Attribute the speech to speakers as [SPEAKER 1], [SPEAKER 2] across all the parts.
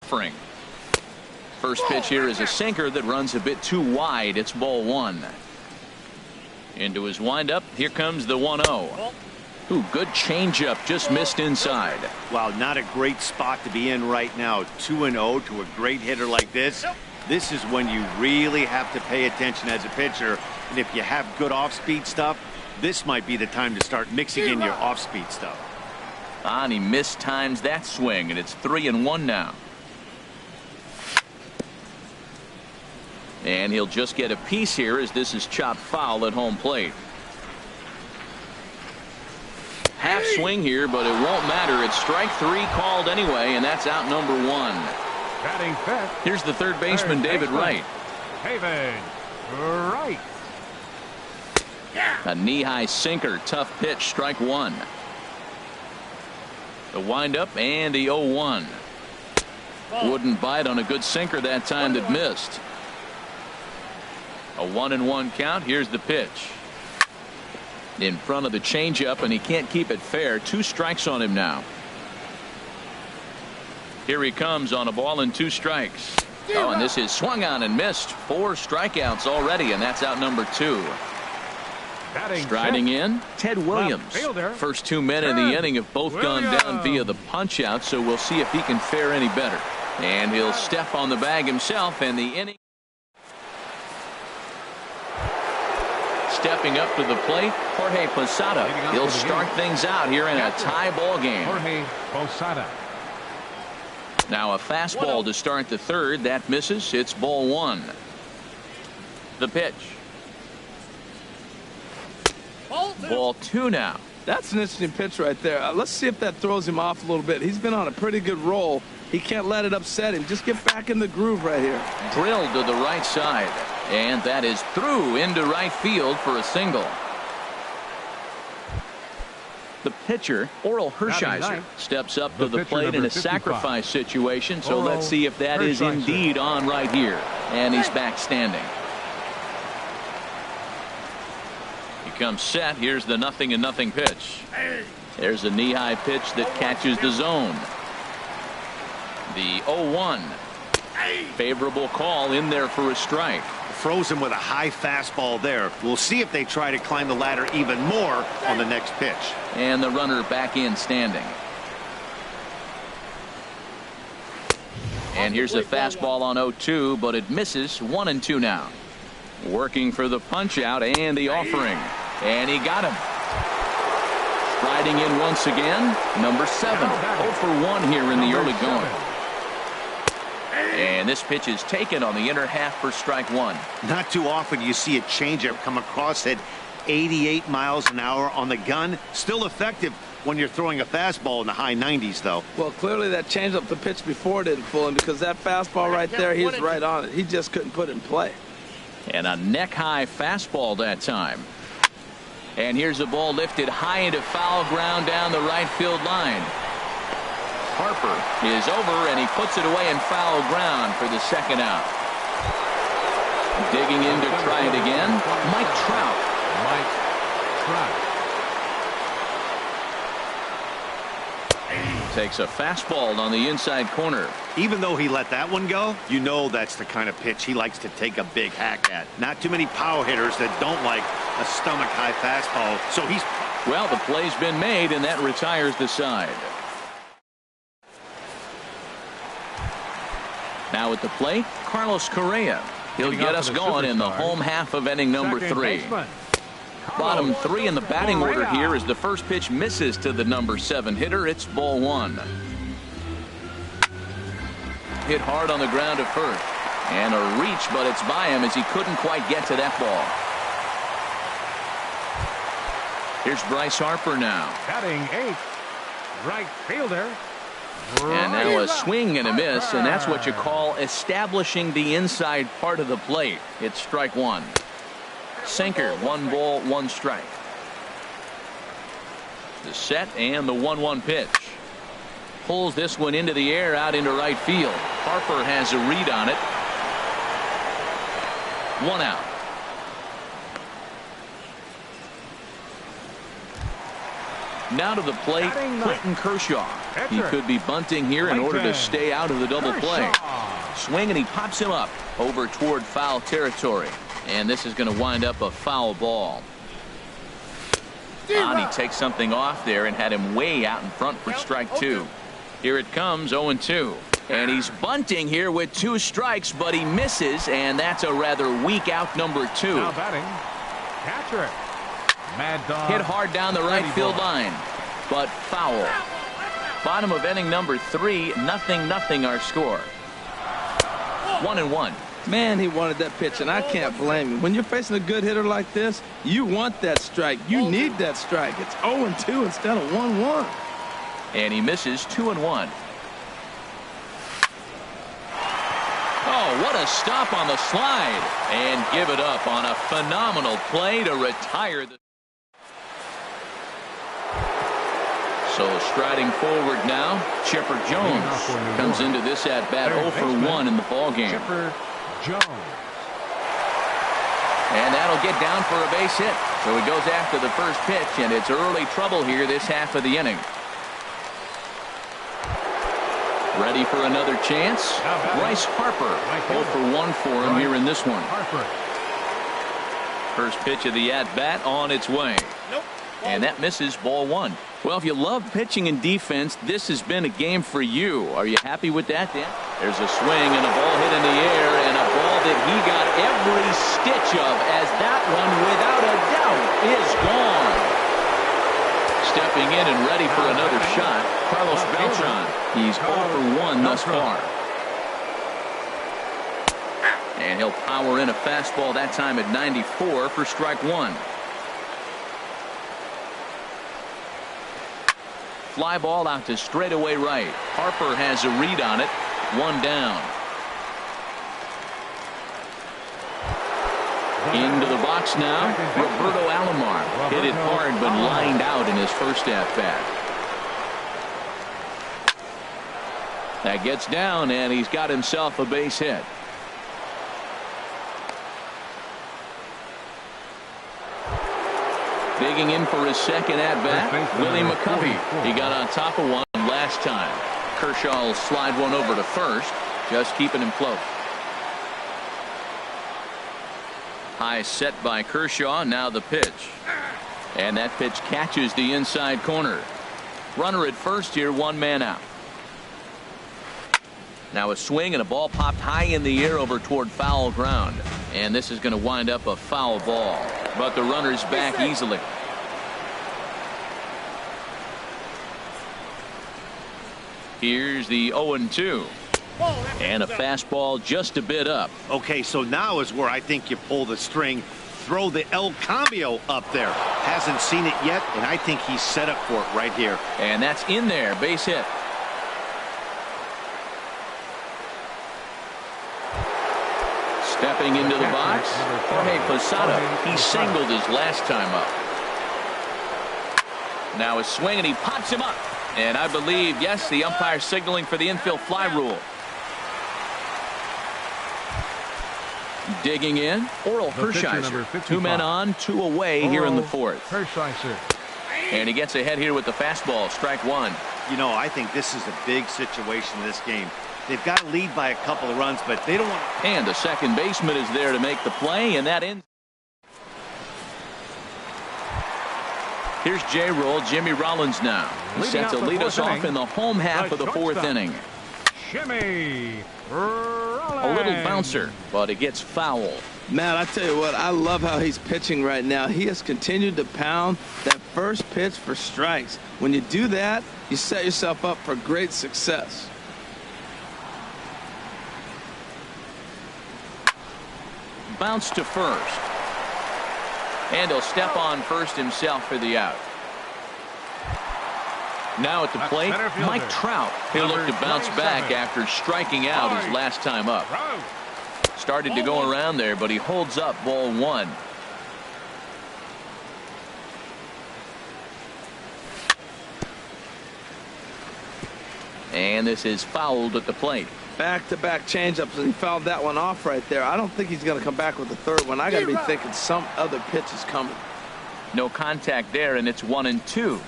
[SPEAKER 1] offering. First pitch here is a sinker that runs a bit too wide. It's ball one. Into his windup. Here comes the 1-0. Ooh, good changeup, just missed inside.
[SPEAKER 2] Wow, not a great spot to be in right now. 2-0 to a great hitter like this. This is when you really have to pay attention as a pitcher. And if you have good off-speed stuff, this might be the time to start mixing in your off-speed stuff.
[SPEAKER 1] And he mistimes that swing, and it's 3-1 now. And he'll just get a piece here as this is chopped foul at home plate. Half swing here, but it won't matter. It's strike three called anyway, and that's out number one.
[SPEAKER 3] Batting fifth.
[SPEAKER 1] Here's the third baseman, David Wright.
[SPEAKER 3] David Wright.
[SPEAKER 1] A knee-high sinker, tough pitch, strike one. The windup and the 0-1. Wouldn't bite on a good sinker that time that missed. A 1-1 count. Here's the pitch. In front of the changeup, and he can't keep it fair. 2 strikes on him now. Here he comes on a ball and 2 strikes. Oh, and this is swung on and missed. 4 strikeouts already, and that's out number 2. Striding in, Ted Williams. First 2 men in the inning have both gone down via the punch out, so we'll see if he can fare any better. And he'll step on the bag himself, and the inning. Stepping up to the plate, Jorge Posada. He'll start things out here in a tie ball game.
[SPEAKER 3] Jorge Posada.
[SPEAKER 1] Now a fastball to start the third. That misses. It's ball one. The pitch. Ball two now.
[SPEAKER 4] That's an interesting pitch right there. Let's see if that throws him off a little bit. He's been on a pretty good roll. He can't let it upset him. Just get back in the groove right here.
[SPEAKER 1] Drilled to the right side. And that is through into right field for a single. The pitcher, Oral Hershiser, steps up to the plate in a sacrifice situation. So let's see if that is indeed on right here. And he's back standing. He comes set. Here's the 0-0 pitch. There's a knee-high pitch that catches the zone. The 0-1. Favorable call in there for a strike.
[SPEAKER 2] Froze him with a high fastball there. We'll see if they try to climb the ladder even more on the next pitch.
[SPEAKER 1] And the runner back in standing. And here's a fastball on 0-2, but it misses. 1-2 now. Working for the punch out and the offering. And he got him. Striding in once again, number 7. 0 for 1 here in the early going. And this pitch is taken on the inner half for strike one.
[SPEAKER 2] Not too often you see a changeup come across at 88 miles an hour on the gun. Still effective when you're throwing a fastball in the high 90s, though.
[SPEAKER 4] Well, clearly that changeup the pitch before didn't fool him, because that fastball right there, he was right on it. He just couldn't put it in play.
[SPEAKER 1] And a neck-high fastball that time. And here's a ball lifted high into foul ground down the right field line. Harper is over, and he puts it away in foul ground for the second out. Digging in to try it again, Mike Trout.
[SPEAKER 3] Mike Trout.
[SPEAKER 1] Takes a fastball on the inside corner.
[SPEAKER 2] Even though he let that one go, you know that's the kind of pitch he likes to take a big hack at. Not too many power hitters that don't like a stomach-high fastball. So he's...
[SPEAKER 1] Well, the play's been made, and that retires the side. Now at the plate, Carlos Correa. He'll get us going in the home half of inning number 3. Bottom 3 in the batting order here as the first pitch misses to the number 7 hitter. It's ball 1. Hit hard on the ground to first. And a reach, but it's by him as he couldn't quite get to that ball. Here's Bryce Harper now.
[SPEAKER 3] Batting 8th, right fielder.
[SPEAKER 1] And now a swing and a miss, and that's what you call establishing the inside part of the plate. It's strike 1. Sinker, 1 ball, 1 strike. The set and the 1-1 pitch. Pulls this one into the air out into right field. Harper has a read on it. 1 out. Now to the plate, Clayton Kershaw. He could be bunting here in order to stay out of the double play. Swing, and he pops him up over toward foul territory. And this is going to wind up a foul ball. And he takes something off there and had him way out in front for strike two. Here it comes, 0-2. And he's bunting here with 2 strikes, but he misses, and that's a rather weak out, number 2.
[SPEAKER 3] Now batting, catcher. Mad Dog.
[SPEAKER 1] Hit hard down the right field line, but foul. Bottom of inning number 3, 0-0 our score. 1-1.
[SPEAKER 4] Man, he wanted that pitch, and I can't blame him. When you're facing a good hitter like this, you want that strike. You need that strike. It's 0-2 instead of 1-1.
[SPEAKER 1] And he misses 2-1. Oh, what a stop on the slide. And give it up on a phenomenal play to retire the... So striding forward now, Chipper Jones comes into this at-bat 0 for 1 in the ballgame.
[SPEAKER 3] Chipper Jones.
[SPEAKER 1] And that'll get down for a base hit. So he goes after the first pitch, and it's early trouble here this half of the inning. Ready for another chance. Bryce Harper, 0 for 1 for him here in this one. First pitch of the at-bat on its way. And that misses, ball 1. Well, if you love pitching and defense, this has been a game for you. Are you happy with that, Dan? There's a swing and a ball hit in the air, and a ball that he got every stitch of, as that one, without a doubt, is gone. Stepping in and ready for another shot, Carlos Beltran. He's 0 for 1 thus far. And he'll power in a fastball, that time at 94 for strike 1. Fly ball out to straightaway right. Harper has a read on it. 1 down. Into the box now, Roberto Alomar. Hit it hard but lined out in his first at-bat. That gets down, and he's got himself a base hit. Digging in for his second at-bat, Willie McCovey. He got on top of one last time. Kershaw will slide one over to first, just keeping him close. High set by Kershaw, now the pitch. And that pitch catches the inside corner. Runner at first here, 1 man out. Now a swing and a ball popped high in the air over toward foul ground. And this is going to wind up a foul ball. But the runner's back easily. Here's the 0-2. And a fastball just a bit up.
[SPEAKER 2] Okay, so now is where I think you pull the string. Throw the El Cambio up there. Hasn't seen it yet, and I think he's set up for it right here.
[SPEAKER 1] And that's in there. Base hit. Stepping into the box, Jorge Posada. He singled his last time up. Now a swing, and he pops him up. And I believe, yes, the umpire signaling for the infield fly rule. Digging in, Oral Hershiser. 2 men on, 2 away here in the 4th. And he gets ahead here with the fastball, strike 1.
[SPEAKER 2] You know, I think this is a big situation in this game. They've got to lead by a couple of runs, but they don't want to.
[SPEAKER 1] And the second baseman is there to make the play, and that ends. Here's J-Roll, Jimmy Rollins now. He's set to lead us off in the home half of the 4th inning.
[SPEAKER 3] Jimmy Rollins.
[SPEAKER 1] A little bouncer, but it gets foul.
[SPEAKER 4] Man, I tell you what, I love how he's pitching right now. He has continued to pound that first pitch for strikes. When you do that, you set yourself up for great success.
[SPEAKER 1] Bounce to first. And he'll step on first himself for the out. Now at the plate, Mike Trout. He'll look to bounce back after striking out his last time up. Started to go around there, but he holds up, ball 1. And this is fouled at the plate.
[SPEAKER 4] Back-to-back changeups, and he fouled that one off right there. I don't think he's going to come back with the third one. I got to be thinking some other pitch is coming.
[SPEAKER 1] No contact there, and it's 1-2.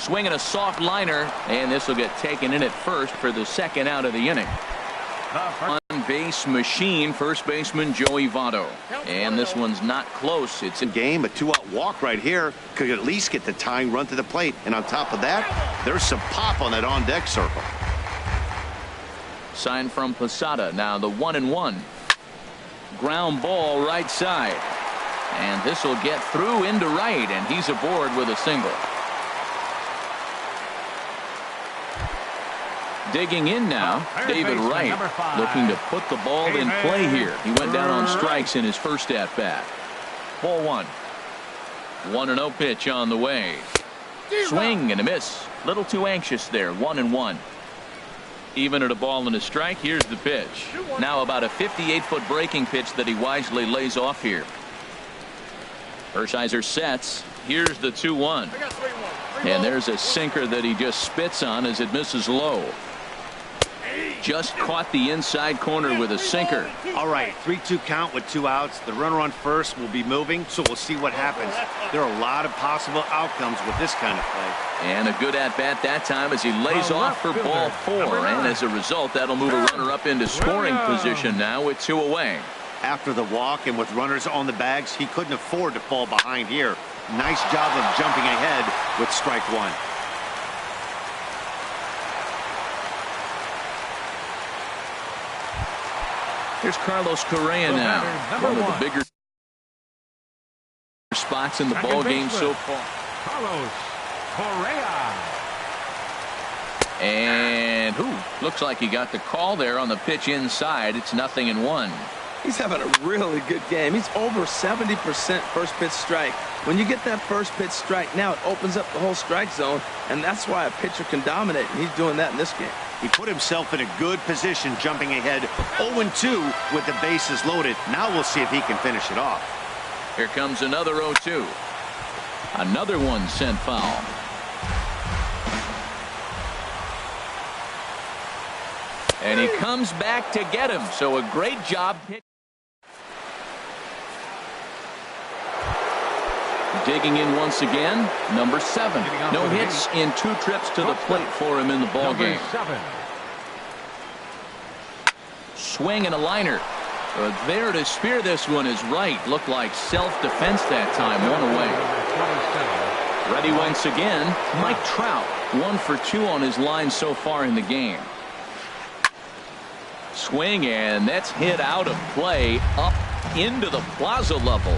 [SPEAKER 1] swinging a soft liner, and this will get taken in at first for the second out of the inning. On-base machine, first baseman Joey Votto. And this one's not close. It's a
[SPEAKER 2] game. A 2-out walk right here could at least get the tying run to the plate. And on top of that, there's some pop on that on-deck circle.
[SPEAKER 1] Sign from Posada. Now the 1-1. Ground ball right side. And this will get through into right, and he's aboard with a single. Digging in now, David Wright, looking to put the ball in play here. He went down on strikes in his first at-bat. Ball one. 1-0 pitch on the way. Swing and a miss. Little too anxious there. 1-1. Even at a ball and a strike, here's the pitch. Now about a 58-foot breaking pitch that he wisely lays off here. Hershiser sets. Here's the 2-1. And there's a sinker that he just spits on as it misses low. Just caught the inside corner with a sinker.
[SPEAKER 2] All right, 3-2 count with 2 outs. The runner on first will be moving, so we'll see what happens. There are a lot of possible outcomes with this kind of play.
[SPEAKER 1] And a good at-bat that time as he lays off for ball 4. And as a result, that'll move a runner up into scoring position now with 2 away.
[SPEAKER 2] After the walk and with runners on the bags, he couldn't afford to fall behind here. Nice job of jumping ahead with strike 1.
[SPEAKER 1] Here's Carlos Correa now. One of the bigger spots in the ball game so far.
[SPEAKER 3] Carlos Correa.
[SPEAKER 1] And looks like he got the call there on the pitch inside. It's 0-1.
[SPEAKER 4] He's having a really good game. He's over 70% first pitch strike. When you get that first pitch strike, now it opens up the whole strike zone, and that's why a pitcher can dominate, and he's doing that in this game.
[SPEAKER 2] He put himself in a good position jumping ahead 0-2 with the bases loaded. Now we'll see if he can finish it off.
[SPEAKER 1] Here comes another 0-2. Another one sent foul. And he comes back to get him. So a great job. Digging in once again, number 7. No hits in 2 trips to the plate for him in the ball game. Swing and a liner. There to spear this one is right. Looked like self-defense that time. 1 away. Ready once again. Mike Trout, 1 for 2 on his line so far in the game. Swing, and that's hit out of play up into the plaza level.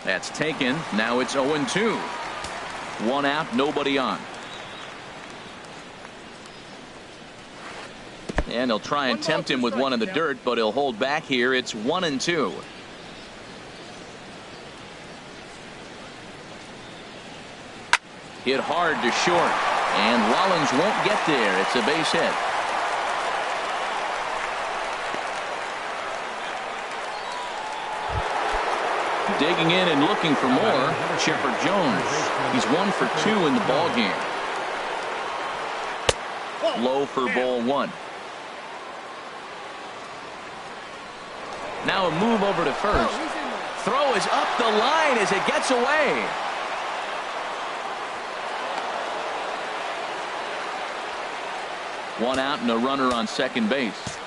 [SPEAKER 1] That's taken. Now it's 0-2. 1 out, nobody on. And he'll try and tempt him with one in the dirt, but he'll hold back here. It's 1-2. Hit hard to short, and Rollins won't get there. It's a base hit. Digging in and looking for more, Chipper Jones. He's 1 for 2 in the ball game. Low for ball 1. Now a move over to first. Throw is up the line as it gets away. One out and a runner on second base.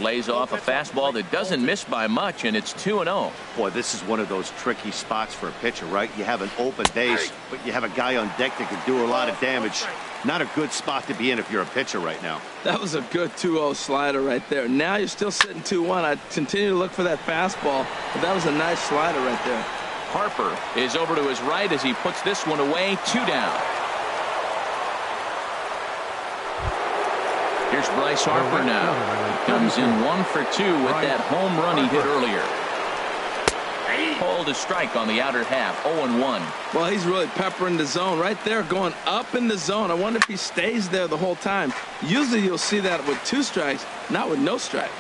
[SPEAKER 1] Lays off a fastball that doesn't miss by much, and it's 2-0.
[SPEAKER 2] Boy, this is one of those tricky spots for a pitcher, right? You have an open base, but you have a guy on deck that can do a lot of damage. Not a good spot to be in if you're a pitcher right now.
[SPEAKER 4] That was a good 2-0 slider right there. Now you're still sitting 2-1. I continue to look for that fastball, but that was a nice slider right there.
[SPEAKER 1] Harper is over to his right as he puts this one away. 2 down. Here's Bryce Harper now. He comes in 1 for 2 with that home run he hit earlier. Called a strike on the outer half. 0-1.
[SPEAKER 4] Well, he's really peppering the zone right there, going up in the zone. I wonder if he stays there the whole time. Usually you'll see that with 2 strikes, not with no strikes.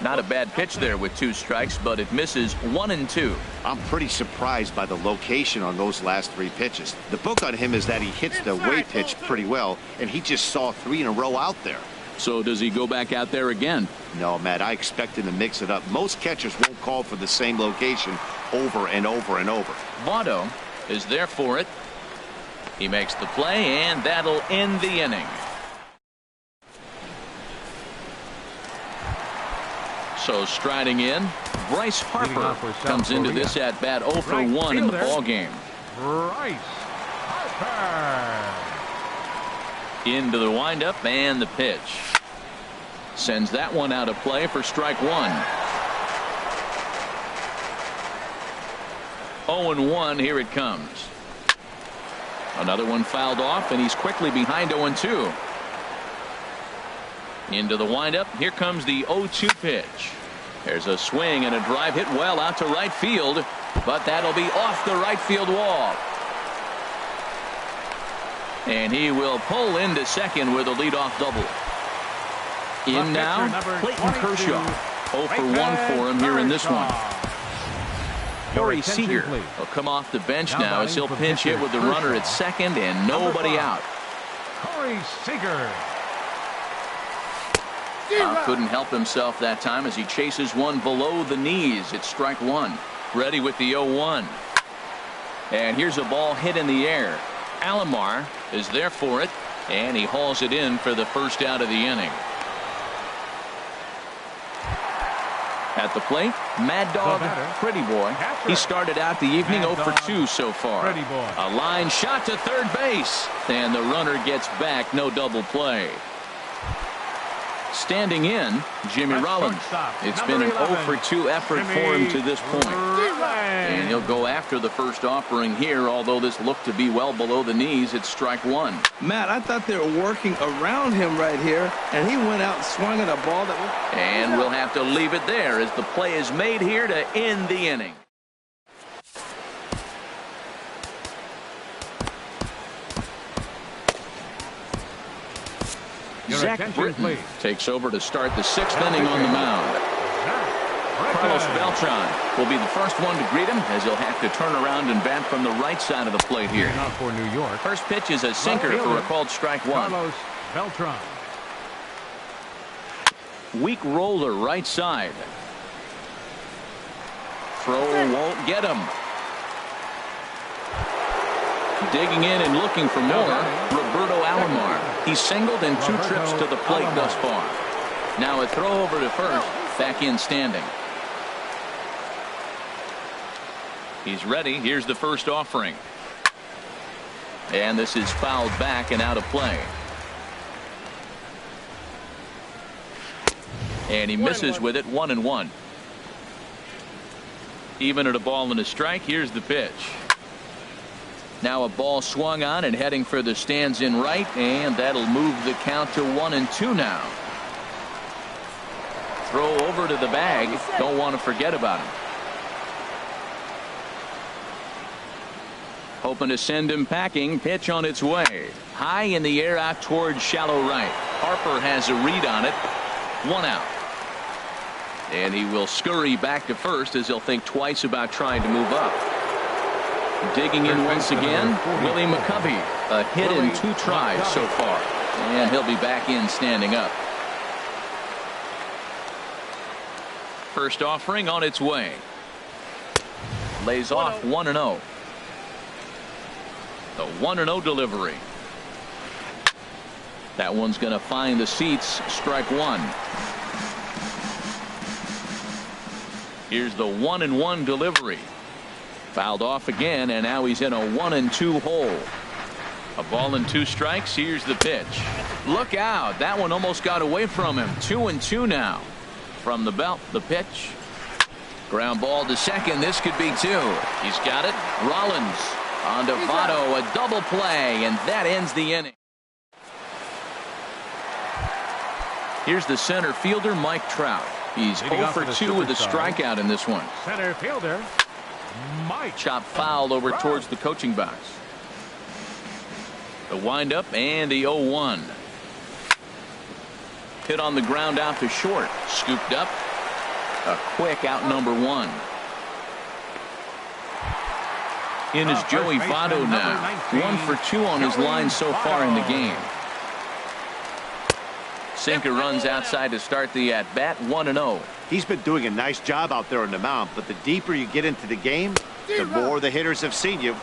[SPEAKER 1] Not a bad pitch there with 2 strikes, but it misses 1 and 2.
[SPEAKER 2] I'm pretty surprised by the location on those last 3 pitches. The book on him is that he hits the way pitch pretty well, and he just saw 3 in a row out there.
[SPEAKER 1] So does he go back out there again?
[SPEAKER 2] No, Matt, I expect him to mix it up. Most catchers won't call for the same location over and over and over.
[SPEAKER 1] Votto is there for it. He makes the play, and that'll end the inning. So striding in, Bryce Harper comes into this at bat 0 for 1 in the ball game.
[SPEAKER 3] Bryce Harper.
[SPEAKER 1] Into the windup and the pitch. Sends that one out of play for strike 1. 0-1, here it comes. Another one fouled off, and he's quickly behind 0-2. Into the windup, here comes the 0-2 pitch. There's a swing and a drive hit well out to right field, but that'll be off the right field wall. And he will pull into second with a leadoff double. In now, Clayton Kershaw. 0 for 1 for him here in this one. Corey Seager will come off the bench now as he'll pinch hit with the runner at second and nobody out.
[SPEAKER 3] Corey Seager.
[SPEAKER 1] Couldn't help himself that time as he chases one below the knees. It's strike 1. Ready with the 0-1. And here's a ball hit in the air. Alomar is there for it, and he hauls it in for the first out of the inning. At the plate, Mad Dog Pretty Boy. He started out the evening 0 for 2 so far. A line shot to third base, and the runner gets back. No double play. Standing in, Jimmy Rollins. It's been an 0 for 2 effort for him to this point. And he'll go after the first offering here, although this looked to be well below the knees. It's strike 1.
[SPEAKER 4] Matt, I thought they were working around him right here, and he went out and swung at a ball that was...
[SPEAKER 1] And we'll have to leave it there as the play is made here to end the inning. Zach Britton takes over to start the 6th inning on the mound. Carlos Beltran will be the first one to greet him as he'll have to turn around and bat from the right side of the plate here.
[SPEAKER 3] For New York.
[SPEAKER 1] First pitch is a sinker for a called strike 1.
[SPEAKER 3] Carlos Beltran.
[SPEAKER 1] Weak roller right side. Throw won't get him. Digging in and looking for more, Roberto Alomar. He's singled in 2 trips to the plate thus far. Now a throw over to first, back in standing. He's ready. Here's the first offering. And this is fouled back and out of play. And he misses with it. 1-1. Even at a ball and a strike. Here's the pitch. Now a ball swung on and heading for the stands in right, and that'll move the count to 1-2 now. Throw over to the bag. Don't want to forget about him. Hoping to send him packing. Pitch on its way. High in the air out towards shallow right. Harper has a read on it. 1 out. And he will scurry back to first as he'll think twice about trying to move up. Digging in once again, Willie McCovey. A hit in 2 tries so far. And he'll be back in standing up. First offering on its way. Lays off 1-0. The 1-0 delivery. That one's going to find the seats. Strike 1. Here's the 1-1 delivery. Fouled off again, and now he's in a 1-2 hole. A ball and 2 strikes. Here's the pitch. Look out. That one almost got away from him. 2-2 now. From the belt, the pitch. Ground ball to second. This could be 2. He's got it. Rollins on to Votto. A double play, and that ends the inning. Here's the center fielder, Mike Trout. He's 0 for 2 with a strikeout in this one.
[SPEAKER 3] Center fielder, Mike.
[SPEAKER 1] Chop foul over towards the coaching box. The windup and the 0-1. Hit on the ground out to short. Scooped up. A quick out number one. In is Joey Votto now. 1 for 2 on his line so far in the game. Sinker runs outside to start the at-bat, 1-0.
[SPEAKER 2] He's been doing a nice job out there on the mound, but the deeper you get into the game, the more the hitters have seen you.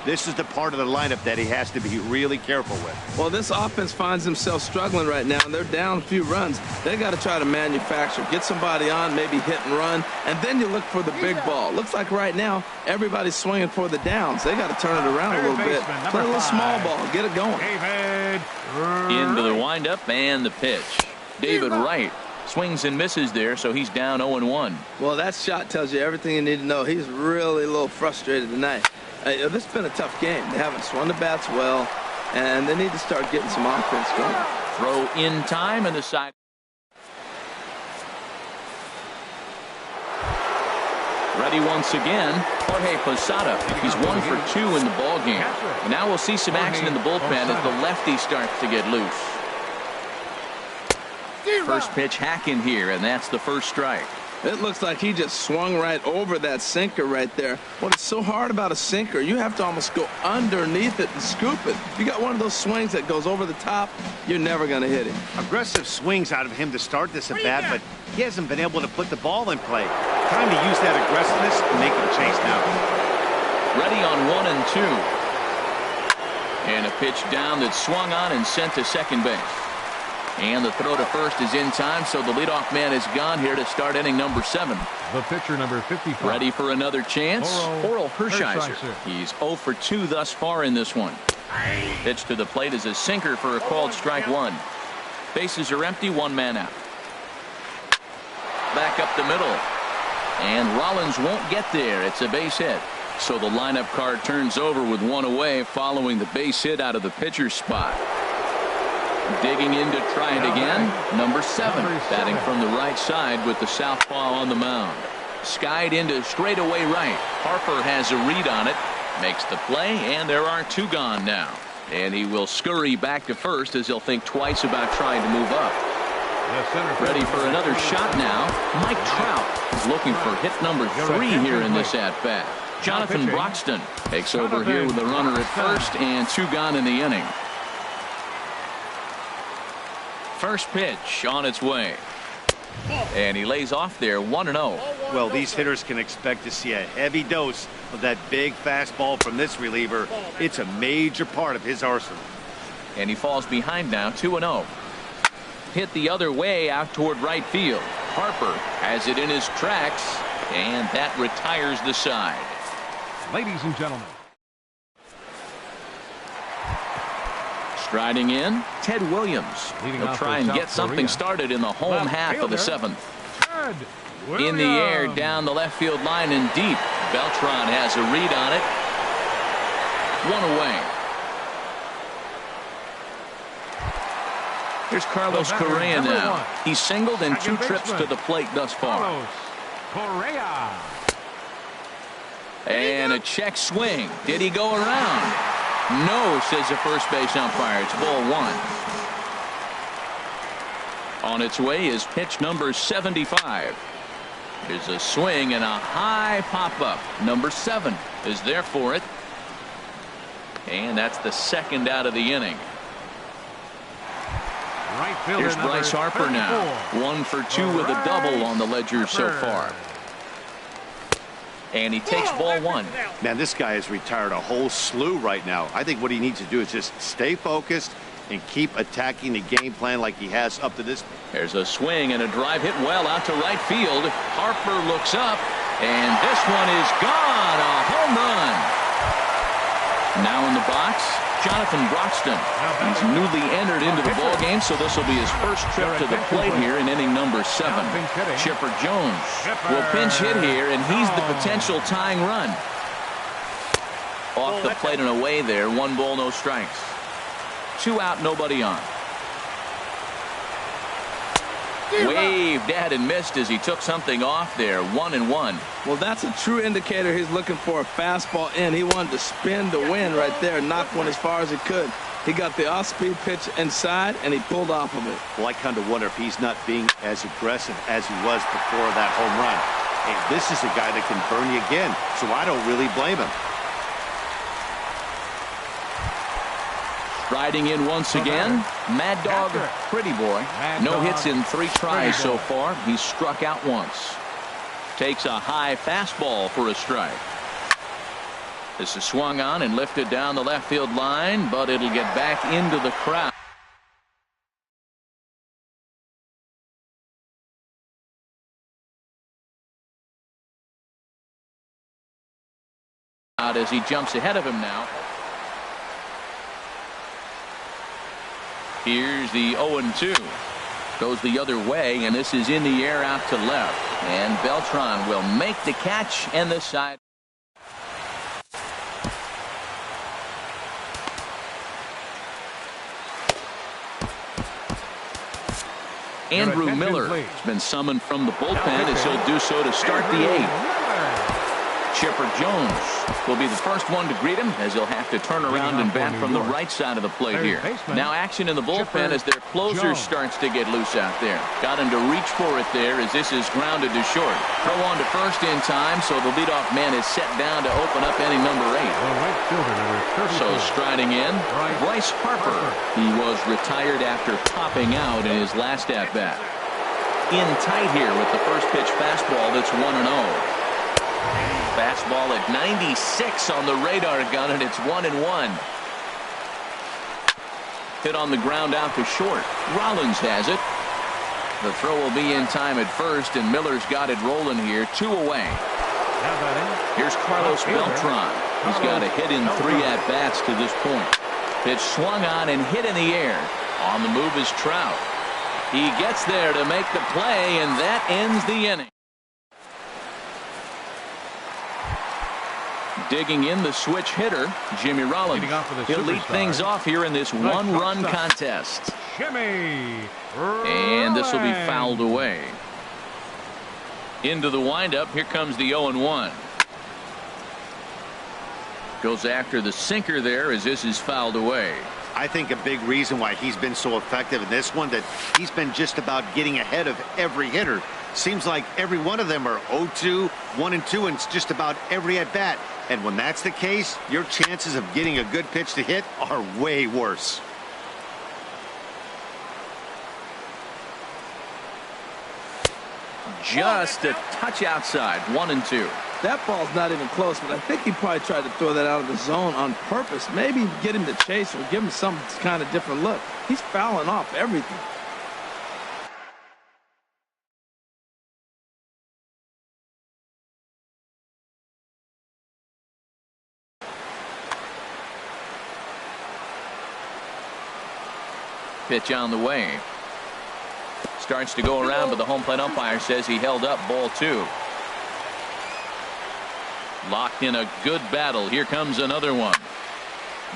[SPEAKER 2] This is the part of the lineup that he has to be really careful with.
[SPEAKER 4] Well, this offense finds themselves struggling right now, and they're down a few runs. They got to try to manufacture, get somebody on, maybe hit and run, and then you look for the big ball. Looks like right now everybody's swinging for the downs. They got to turn it around a little bit. Play a little small ball, get it going.
[SPEAKER 1] Into the windup and the pitch. David Wright swings and misses there, so he's down 0-1.
[SPEAKER 4] Well, that shot tells you everything you need to know. He's really a little frustrated tonight. This has been a tough game. They haven't swung the bats well, and they need to start getting some offense going.
[SPEAKER 1] Throw in time, and the side. Ready once again, Jorge Posada. He's 1 for 2 in the ball game. And now we'll see some action in the bullpen as the lefty starts to get loose. First pitch hack in here, and that's the first strike.
[SPEAKER 4] It looks like he just swung right over that sinker right there. What is so hard about a sinker, you have to almost go underneath it and scoop it. You got one of those swings that goes over the top, you're never going to hit him.
[SPEAKER 2] Aggressive swings out of him to start this at bat, but he hasn't been able to put the ball in play. Time to use that aggressiveness and make him chase now.
[SPEAKER 1] Ready on 1 and 2. And a pitch down that's swung on and sent to second base. And the throw to first is in time, so the leadoff man is gone here to start inning number 7.
[SPEAKER 3] The pitcher, number 55.
[SPEAKER 1] Ready for another chance. Oral Hershiser. He's 0 for 2 thus far in this one. Pitch to the plate is a sinker for a called strike 1. Bases are empty, 1 man out. Back up the middle. And Rollins won't get there. It's a base hit. So the lineup card turns over with 1 away following the base hit out of the pitcher's spot. Digging in to try it again. Number 7. Batting from the right side with the southpaw on the mound. Skied into straightaway right. Harper has a read on it. Makes the play, and there are 2 gone now. And he will scurry back to first as he'll think twice about trying to move up. Ready for another shot now. Mike Trout is looking for hit number 3 here in this at-bat. Jonathan Broxton takes over here with a runner at first and 2 gone in the inning. First pitch on its way. And he lays off there, 1-0.
[SPEAKER 2] Well, these hitters can expect to see a heavy dose of that big fastball from this reliever. It's a major part of his arsenal.
[SPEAKER 1] And he falls behind now, 2-0. Hit the other way out toward right field. Harper has it in his tracks, and that retires the side.
[SPEAKER 3] Ladies and gentlemen.
[SPEAKER 1] Striding in, Ted Williams. He'll try and get something started in the home half of the 7th. In the air, down the left field line and deep. Beltran has a read on it. 1 away. Here's Carlos Correa now. He's singled in 2 trips to the plate thus far.
[SPEAKER 3] Correa.
[SPEAKER 1] And a check swing. Did he go around? No, says the first base umpire. It's ball 1. On its way is pitch number 75. There's a swing and a high pop-up. Number 7 is there for it. And that's the 2nd out of the inning. Here's Bryce Harper now. 1 for 2 with a double on the ledger so far. And he takes ball 1.
[SPEAKER 2] Man, this guy has retired a whole slew right now. I think what he needs to do is just stay focused and keep attacking the game plan like he has up to this.
[SPEAKER 1] There's a swing and a drive hit well out to right field. Harper looks up, and this one is gone. A home run. Now in the box, Jonathan Broxton. He's newly entered into the ball game, so this will be his first trip to the plate here in inning number 7. Chipper Jones will pinch hit here, and he's the potential tying run. Off the plate and away there. 1 ball, no strikes. 2 out, nobody on. Waved at and missed as he took something off there. 1-1.
[SPEAKER 4] Well, that's a true indicator he's looking for a fastball in. He wanted to spin the wind right there, knock one as far as he could. He got the off-speed pitch inside, and he pulled off of it.
[SPEAKER 2] Well, I kind of wonder if he's not being as aggressive as he was before that home run. Hey, this is a guy that can burn you again, so I don't really blame him.
[SPEAKER 1] Riding in once again, Mad Dog Pretty Boy. No hits in 3 tries so far. He's struck out once. Takes a high fastball for a strike. This is swung on and lifted down the left field line, but it'll get back into the crowd. As he jumps ahead of him now. Here's the 0-2. Goes the other way, and this is in the air out to left. And Beltran will make the catch and the side. Andrew Miller has been summoned from the bullpen as he'll do so to start the 8th. Chipper Jones will be the first one to greet him as he'll have to turn around and bat from the right side of the plate here. Now action in the bullpen as their closer starts to get loose out there. Got him to reach for it there as this is grounded to short. Throw on to first in time, so the leadoff man is set down to open up inning number 8. So striding in, Bryce Harper. He was retired after popping out in his last at-bat. In tight here with the first pitch fastball that's 1-0. Fastball at 96 on the radar gun, and it's 1-1. Hit on the ground out to short. Rollins has it. The throw will be in time at first, and Miller's got it rolling here. 2 away. Here's Carlos Beltran. He's got a hit in 3 at-bats to this point. Pitch swung on and hit in the air. On the move is Trout. He gets there to make the play, and that ends the inning. Digging in the switch hitter, Jimmy Rollins. He'll lead things off here in this 1-run contest. And this will be fouled away. Into the windup. Here comes the 0-1. Goes after the sinker there as this is fouled away.
[SPEAKER 2] I think a big reason why he's been so effective in this one, that he's been just about getting ahead of every hitter. Seems like every one of them are 0-2, 1-2, and it's just about every at-bat. And when that's the case, your chances of getting a good pitch to hit are way worse.
[SPEAKER 1] Just a touch outside. 1-2.
[SPEAKER 4] That ball's not even close, but I think he probably tried to throw that out of the zone on purpose. Maybe get him to chase or give him some kind of different look. He's fouling off everything.
[SPEAKER 1] Pitch on the way. Starts to go around, but the home plate umpire says he held up. Ball 2. Locked in a good battle. Here comes another one.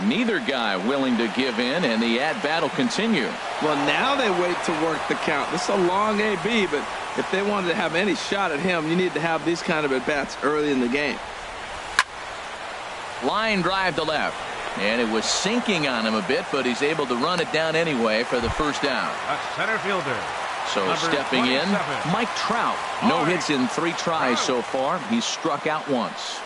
[SPEAKER 1] Neither guy willing to give in, and the at-bat will continue.
[SPEAKER 4] Well, now they wait to work the count. This is a long AB, but if they wanted to have any shot at him, you need to have these kind of at-bats early in the game.
[SPEAKER 1] Line drive to left. And it was sinking on him a bit, but he's able to run it down anyway for the first down.
[SPEAKER 3] A center fielder.
[SPEAKER 1] So stepping in, Mike Trout. No hits in 3 tries so far. He's struck out once.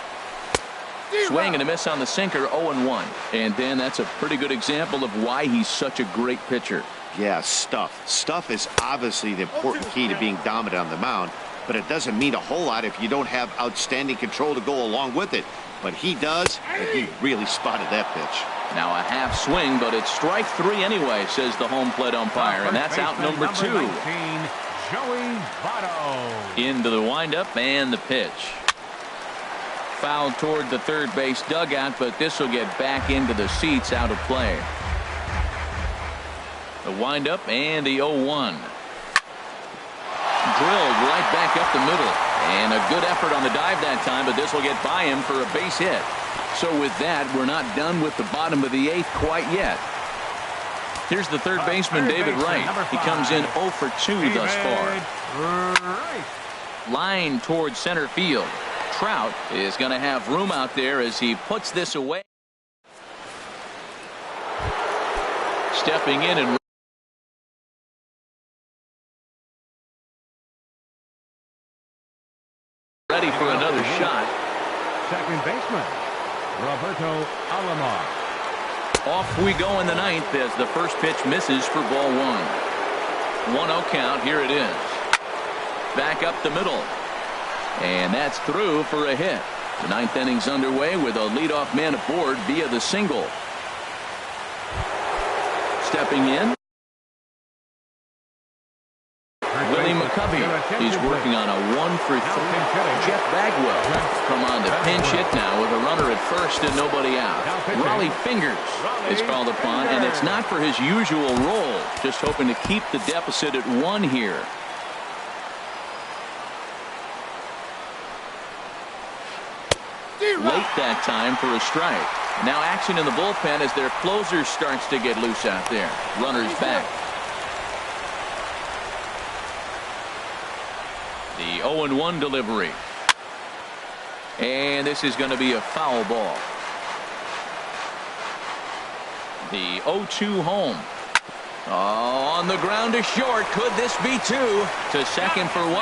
[SPEAKER 1] Swing and a miss on the sinker, 0-1. And then that's a pretty good example of why he's such a great pitcher.
[SPEAKER 2] Yeah, stuff. Stuff is obviously the important key to being dominant on the mound, but it doesn't mean a whole lot if you don't have outstanding control to go along with it. But he does, and he really spotted that pitch.
[SPEAKER 1] Now a half swing, but it's strike 3 anyway, says the home plate umpire, and that's out number 2.
[SPEAKER 3] 19, Joey Votto.
[SPEAKER 1] Into the windup and the pitch. Foul toward the third base dugout, but this will get back into the seats, out of play. The windup and the 0-1. Drilled right back up the middle. And a good effort on the dive that time, but this will get by him for a base hit. So with that, we're not done with the bottom of the 8th quite yet. Here's the third baseman, David Wright. He comes in 0 for 2 thus far. Line towards center field. Trout is going to have room out there as he puts this away. Stepping in and ready for another shot.
[SPEAKER 3] Second baseman, Roberto Alomar.
[SPEAKER 1] Off we go in the ninth as the first pitch misses for ball one. 1-0 count. Here it is. Back up the middle. And that's through for a hit. The ninth inning's underway with a leadoff man aboard via the single. Stepping in, Willie McCovey. He's working on a 1-for-3. Jeff Bagwell come on to pinch hit now with a runner at first and nobody out. Raleigh Fingers is called upon, and it's not for his usual role. Just hoping to keep the deficit at 1 here. Late that time for a strike. Now action in the bullpen as their closer starts to get loose out there. Runners back. The 0-1 delivery. And this is going to be a foul ball. The 0-2 home. Oh, on the ground to short. Could this be 2? To second for 1.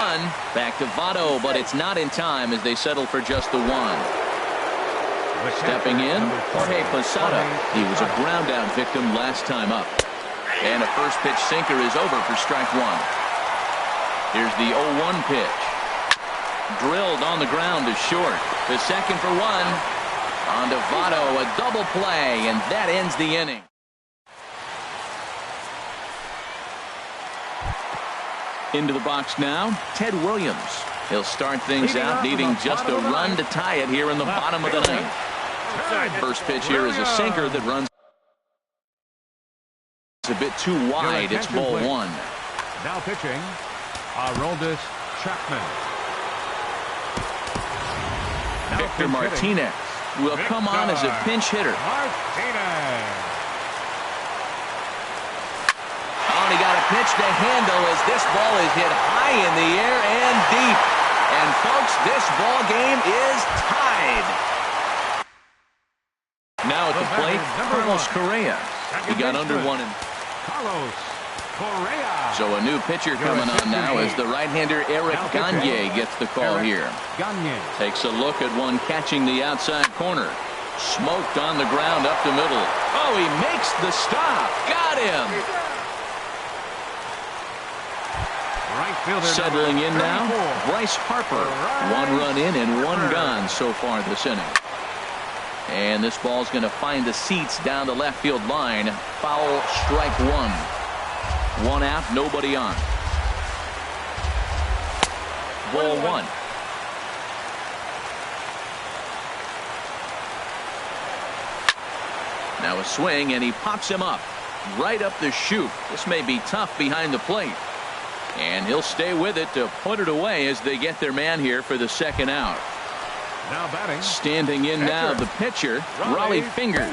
[SPEAKER 1] Back to Votto, but it's not in time as they settle for just the 1. Stepping in, Jorge Posada. He was a ground out victim last time up. And a first pitch sinker is over for strike 1. Here's the 0-1 pitch. Drilled on the ground to short. To second for 1. On to Votto, a double play, and that ends the inning. Into the box now, Ted Williams. He'll start things out, needing just a run to tie it here in the bottom of the ninth. First pitch here is a sinker that runs a bit too wide. It's ball 1.
[SPEAKER 3] Now pitching, Aroldis Chapman.
[SPEAKER 1] Victor Martinez will come on as a pinch hitter.
[SPEAKER 3] Martinez.
[SPEAKER 1] Oh, he got a pitch to handle as this ball is hit high in the air and deep. And folks, this ball game is tied. Now at the plate, Carlos Correa. He got under 1 and
[SPEAKER 3] Carlos Correa.
[SPEAKER 1] so a new pitcher coming on now as the right-hander Eric Gagne gets the call here.
[SPEAKER 3] Gagne
[SPEAKER 1] Takes a look at one catching the outside corner. Smoked on the ground up the middle. Oh, he makes the stop. Got him.
[SPEAKER 3] Right fielder
[SPEAKER 1] Settling in now,
[SPEAKER 3] 34.
[SPEAKER 1] Bryce Harper. 1 run in and 1 gone so far this inning. And this ball's going to find the seats down the left field line. Foul, strike 1. 1 out, nobody on. Ball 1. Now a swing, and he pops him up. Right up the chute. This may be tough behind the plate. And he'll stay with it to put it away as they get their man here for the second out.
[SPEAKER 3] Now batting.
[SPEAKER 1] Standing in now, the pitcher, Raleigh Fingers.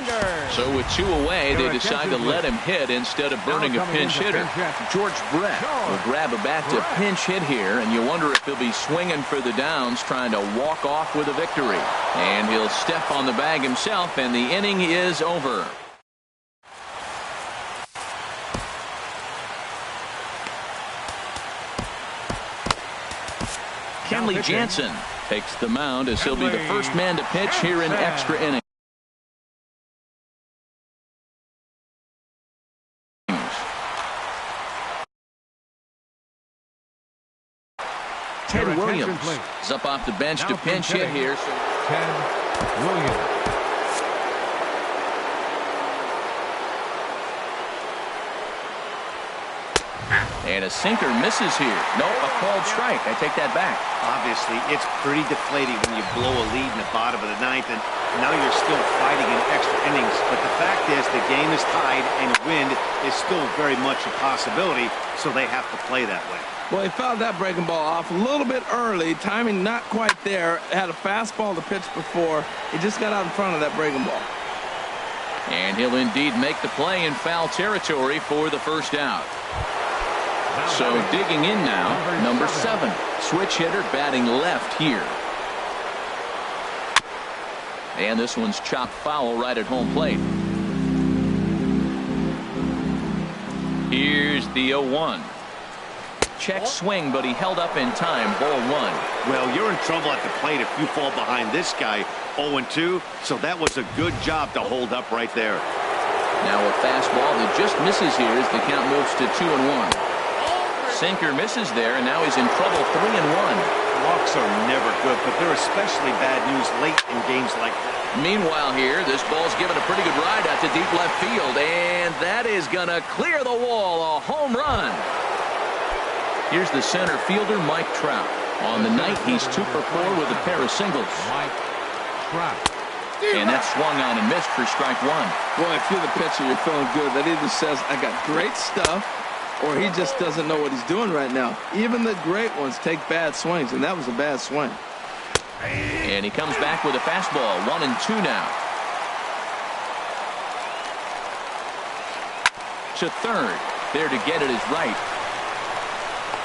[SPEAKER 1] So with 2 away, they decide to let him hit instead of burning a pinch hitter. George Brett will grab a bat to pinch hit here, and you wonder if he'll be swinging for the downs, trying to walk off with a victory. And he'll step on the bag himself, and the inning is over. Kenley Jansen takes the mound as he'll be the first man to pitch here in extra innings. Ted Williams is up off the bench to pinch hit here.
[SPEAKER 3] Ted Williams.
[SPEAKER 2] And a sinker misses here. No, a called strike. I take that back.
[SPEAKER 5] Obviously, it's pretty deflating when you blow a lead in the bottom of the ninth, and now you're still fighting in extra innings. But the fact is, the game is tied, and wind is still very much a possibility, so they have to play that way.
[SPEAKER 4] Well, he fouled that breaking ball off a little bit early. Timing not quite there. Had a fastball to pitch before. He just got out in front of that breaking ball.
[SPEAKER 1] And he'll indeed make the play in foul territory for the first out. So digging in now, number 7. Switch hitter batting left here. And this one's chopped foul right at home plate. Here's the 0-1. Check swing, but he held up in time. Ball 1.
[SPEAKER 2] Well, you're in trouble at the plate if you fall behind this guy. 0-2, so that was a good job to hold up right there.
[SPEAKER 1] Now a fastball that just misses here as the count moves to 2-1. Sinker misses there, and now he's in trouble. 3-1.
[SPEAKER 2] Walks are never good, but they're especially bad news late in games like that.
[SPEAKER 1] Meanwhile here, this ball's given a pretty good ride out to deep left field, and that is going to clear the wall. A home run. Here's the center fielder, Mike Trout. On the night, he's 2 for 4 with a pair of singles.
[SPEAKER 3] Mike Trout.
[SPEAKER 1] And that's swung on and missed for strike 1.
[SPEAKER 4] Boy, if you're the pitcher, you're feeling good. That either says, I got great stuff, or he just doesn't know what he's doing right now. Even the great ones take bad swings, and that was a bad swing.
[SPEAKER 1] And he comes back with a fastball. 1-2 now. To third. There to get it is right.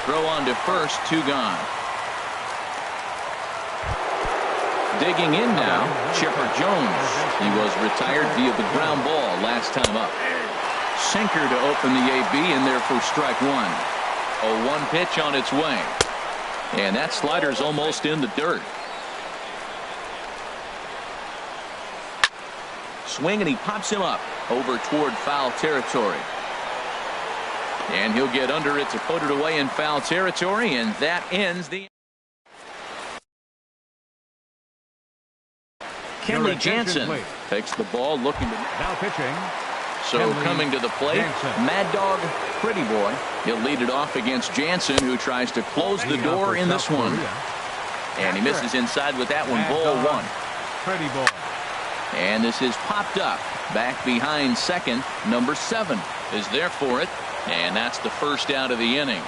[SPEAKER 1] Throw on to first. 2 gone. Digging in now, Chipper Jones. He was retired via the ground ball last time up. Sinker to open the AB, and there for strike 1. A 1 pitch on its way. And that slider's almost in the dirt. Swing, and he pops him up over toward foul territory. And he'll get under it to put it away in foul territory, and that ends the... Kenley Jansen takes the ball, looking to...
[SPEAKER 3] Now pitching.
[SPEAKER 1] So
[SPEAKER 3] Kenley
[SPEAKER 1] coming to the plate,
[SPEAKER 3] Jansen.
[SPEAKER 1] Mad Dog Pretty Boy. He'll lead it off against Jansen, who tries to close the door in this one. And he misses inside with that one. Ball 1.
[SPEAKER 3] Pretty Boy.
[SPEAKER 1] And this is popped up. Back behind second. Number 7 is there for it. And that's the first out of the inning.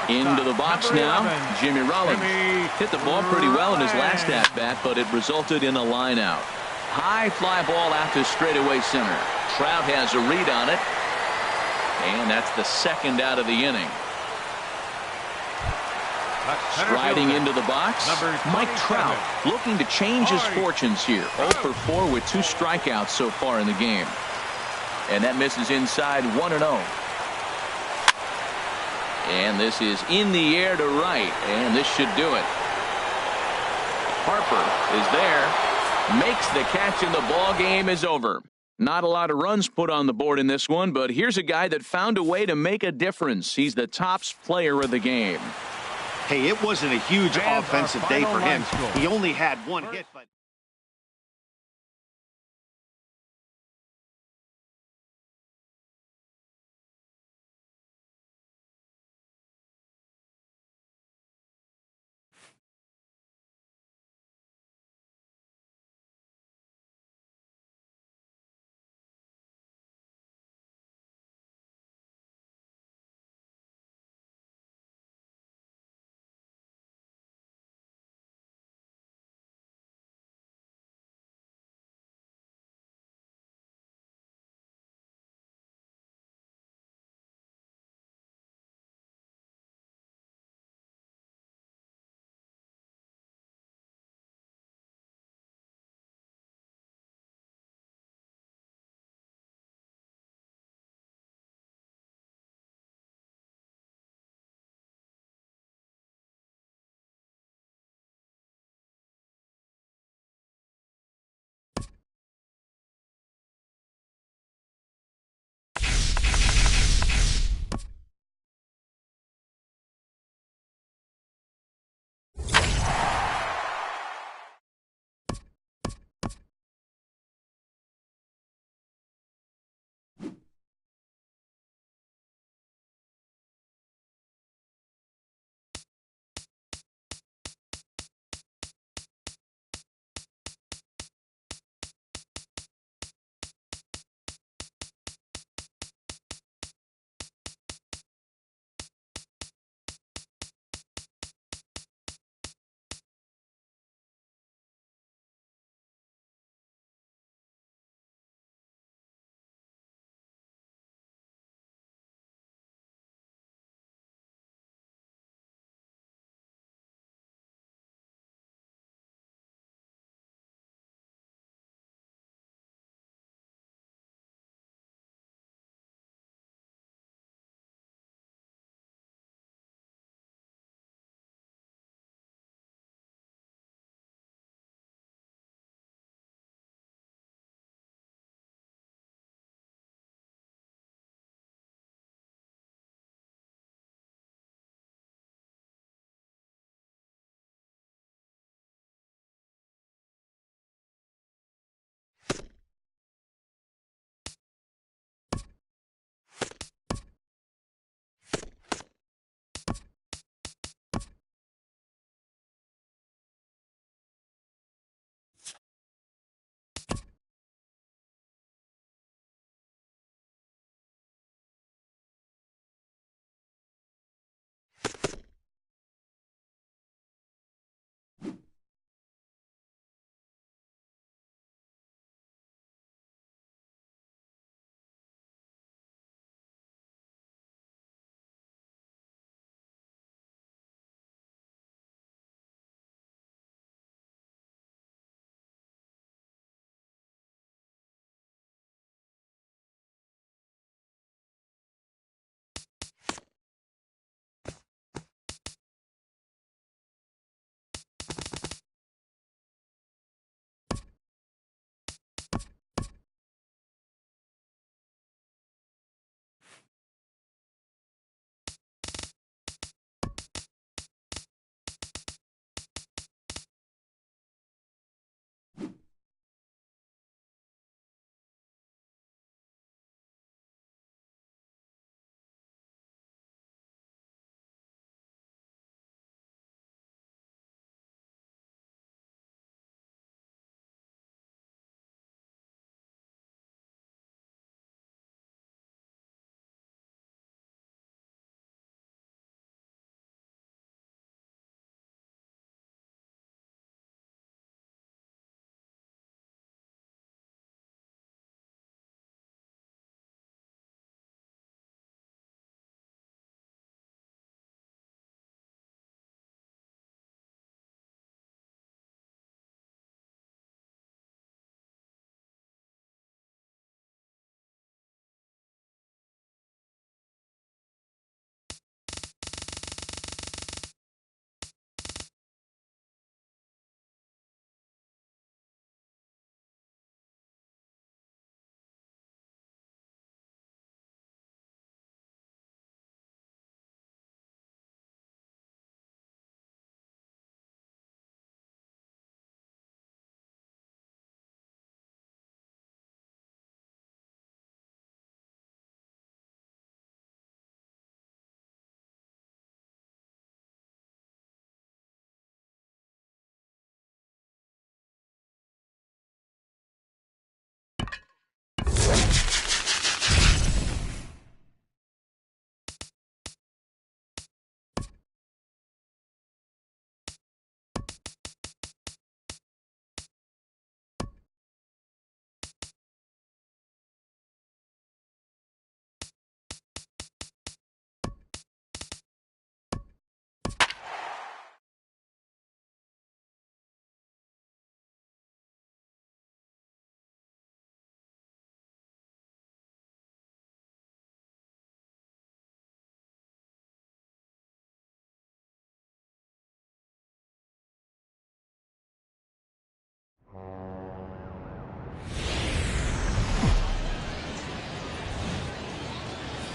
[SPEAKER 1] Into the box now, Jimmy Rollins. Hit the ball pretty well in his last at-bat, but it resulted in a line out. High fly ball out to straightaway center. Trout has a read on it. And that's the second out of the inning. Striding into the box, Mike Trout looking to change his fortunes here. 0 for 4 with 2 strikeouts so far in the game. And that misses inside. 1-0. And this is in the air to right, and this should do it. Harper is there, makes the catch, and the ball game is over. Not a lot of runs put on the board in this one, but here's a guy that found a way to make a difference. He's the tops player of the game.
[SPEAKER 2] Hey, it wasn't a huge offensive day for him. He only had 1 hit, but...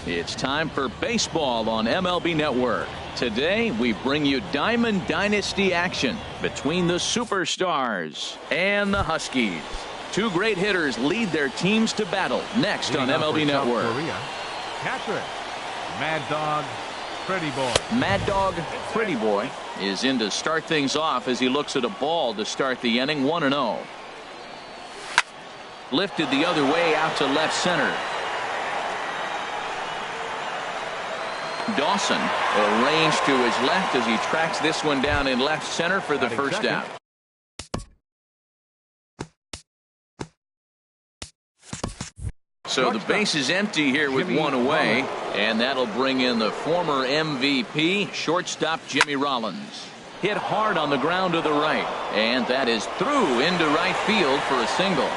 [SPEAKER 1] It's time for baseball on MLB Network. Today we bring you Diamond Dynasty action between the Superstars and the Huskies. Two great hitters lead their teams to battle next on MLB Network.
[SPEAKER 3] Catcher, Mad Dog, Pretty Boy.
[SPEAKER 1] Mad Dog, Pretty Boy is in to start things off as he looks at a ball to start the inning. 1-0. Lifted the other way out to left center. Dawson arranged to his left as he tracks this one down in left center for the first out. So the base is empty here with one away, and that'll bring in the former MVP, shortstop Jimmy Rollins. Hit hard on the ground to the right, and that is through into right field for a single.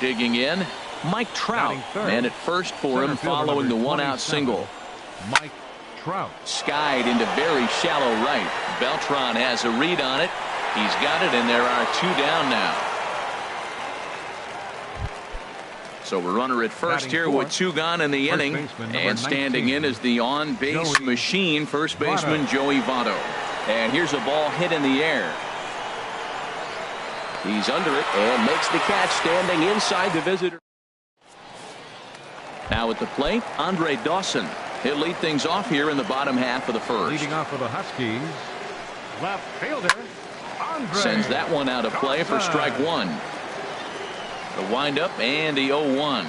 [SPEAKER 1] Digging in, Mike Trout, man at first for him following the one-out single.
[SPEAKER 3] Mike Trout.
[SPEAKER 1] Skied into very shallow right. Beltran has a read on it. He's got it, and there are two down now. So a runner at first here with two gone in the inning, and standing in is the on-base machine, first baseman Joey Votto. And here's a ball hit in the air. He's under it and makes the catch, standing inside the visitor. Now at the plate, Andre Dawson. He'll lead things off here in the bottom half of the first.
[SPEAKER 3] Leading off for the Huskies, left fielder Andre
[SPEAKER 1] sends that one out of play for strike one. The windup and the 0-1.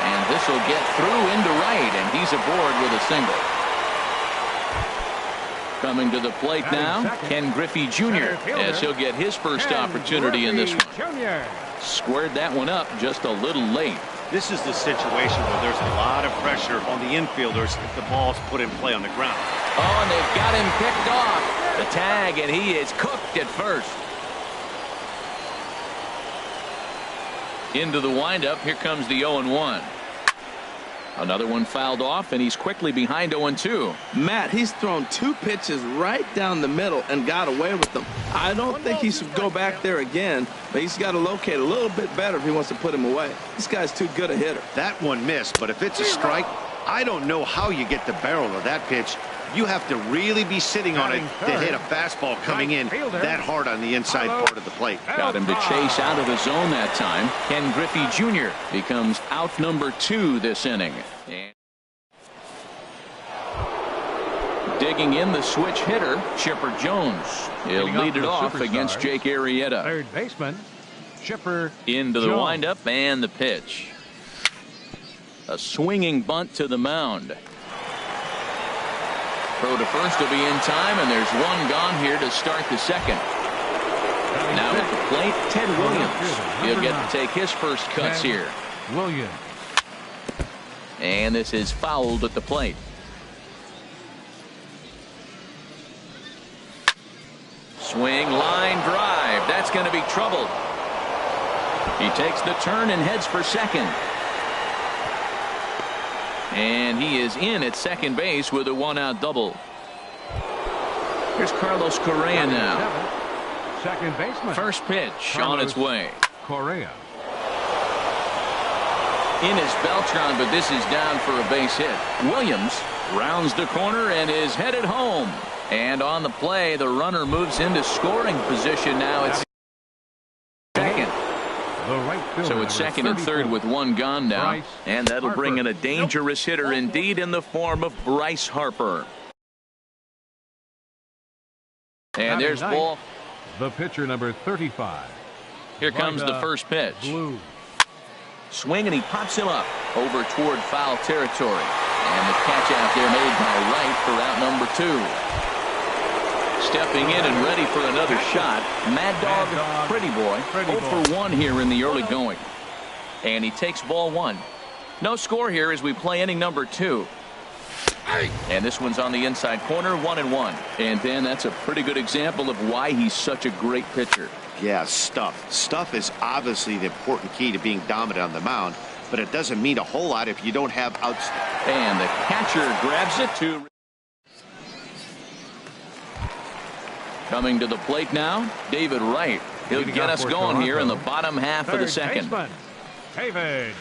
[SPEAKER 1] And this will get through into right, and he's aboard with a single. Coming to the plate now, Ken Griffey Jr. as he'll get his first opportunity in this one. Squared that one up just a little late.
[SPEAKER 2] This is the situation where there's a lot of pressure on the infielders if the ball's put in play on the ground.
[SPEAKER 1] Oh, and they've got him picked off. The tag, and he is cooked at first. Into the windup. Here comes the 0-1. Another one fouled off, and he's quickly behind 0-2.
[SPEAKER 4] Matt, he's thrown two pitches right down the middle and got away with them. I don't think he should go back there again, but he's got to locate a little bit better if he wants to put him away. This guy's too good a hitter.
[SPEAKER 2] That one missed, but if it's a strike, I don't know how you get the barrel of that pitch. You have to really be sitting on it to hit a fastball coming in that hard on the inside part of the plate.
[SPEAKER 1] Got him to chase out of the zone that time. Ken Griffey Jr. becomes out number 2 this inning. And digging in, the switch hitter, Chipper Jones. He'll lead it off against Jake Arrieta.
[SPEAKER 3] Third baseman, Chipper
[SPEAKER 1] into the windup and the pitch. A swinging bunt to the mound. Throw to first will be in time, and there's one gone here to start the second. Now at the plate, Ted Williams. He'll get to take his first cuts here.
[SPEAKER 3] Williams.
[SPEAKER 1] And this is fouled at the plate. Swing, line drive. That's going to be trouble. He takes the turn and heads for second. And he is in at second base with a one-out double. Here's Carlos Correa now.
[SPEAKER 3] Second baseman.
[SPEAKER 1] First pitch on its way.
[SPEAKER 3] Correa.
[SPEAKER 1] In is Beltran, but this is down for a base hit. Williams rounds the corner and is headed home. And on the play, the runner moves into scoring position now. It's second. So it's second and third with one gone now. And that'll bring in a dangerous hitter indeed in the form of Bryce Harper. And there's ball.
[SPEAKER 3] The pitcher, number 35.
[SPEAKER 1] Here comes the first pitch. Swing, and he pops him up over toward foul territory. And the catch out there made by Wright for out number 2. Stepping in and ready for another shot, Mad Dog, Pretty Boy, 0 for 1 here in the early going. And he takes ball 1. No score here as we play inning number 2. And this one's on the inside corner, 1-1. And then that's a pretty good example of why he's such a great pitcher.
[SPEAKER 2] Yeah, stuff. Stuff is obviously the important key to being dominant on the mound, but it doesn't mean a whole lot if you don't have outs.
[SPEAKER 1] And the catcher grabs it to. Coming to the plate now, David Wright. He'll get us going here in the bottom half of the second.
[SPEAKER 3] David.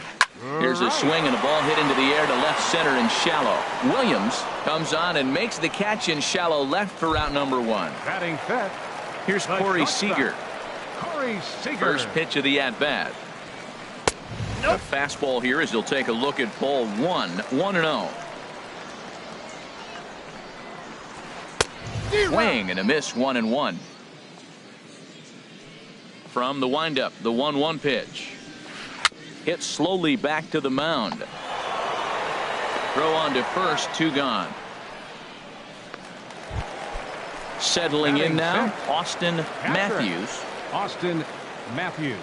[SPEAKER 1] Here's a swing and a ball hit into the air to left center and shallow. Williams comes on and makes the catch in shallow left for out number 1.
[SPEAKER 3] Batting fifth.
[SPEAKER 1] Here's Corey Seager. First pitch of the at-bat. A fastball here as he'll take a look at ball 1, 1-0. Swing and a miss, 1-1. From the windup, the 1-1 pitch. Hit slowly back to the mound. Throw on to first, 2 gone. Settling in now, Austin Matthews.
[SPEAKER 3] Austin Matthews.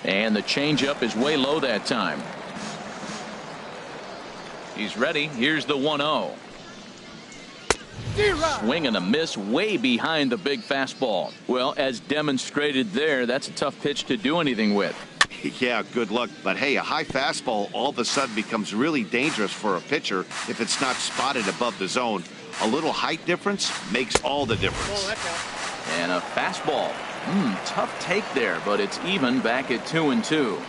[SPEAKER 1] And the changeup is way low that time. He's ready. Here's the 1-0. Swing and a miss way behind the big fastball. Well, as demonstrated there, that's a tough pitch to do anything with.
[SPEAKER 2] Yeah, good luck. But hey, a high fastball all of a sudden becomes really dangerous for a pitcher if it's not spotted above the zone. A little height difference makes all the difference.
[SPEAKER 1] And a fastball. Tough take there, but it's even back at 2-2.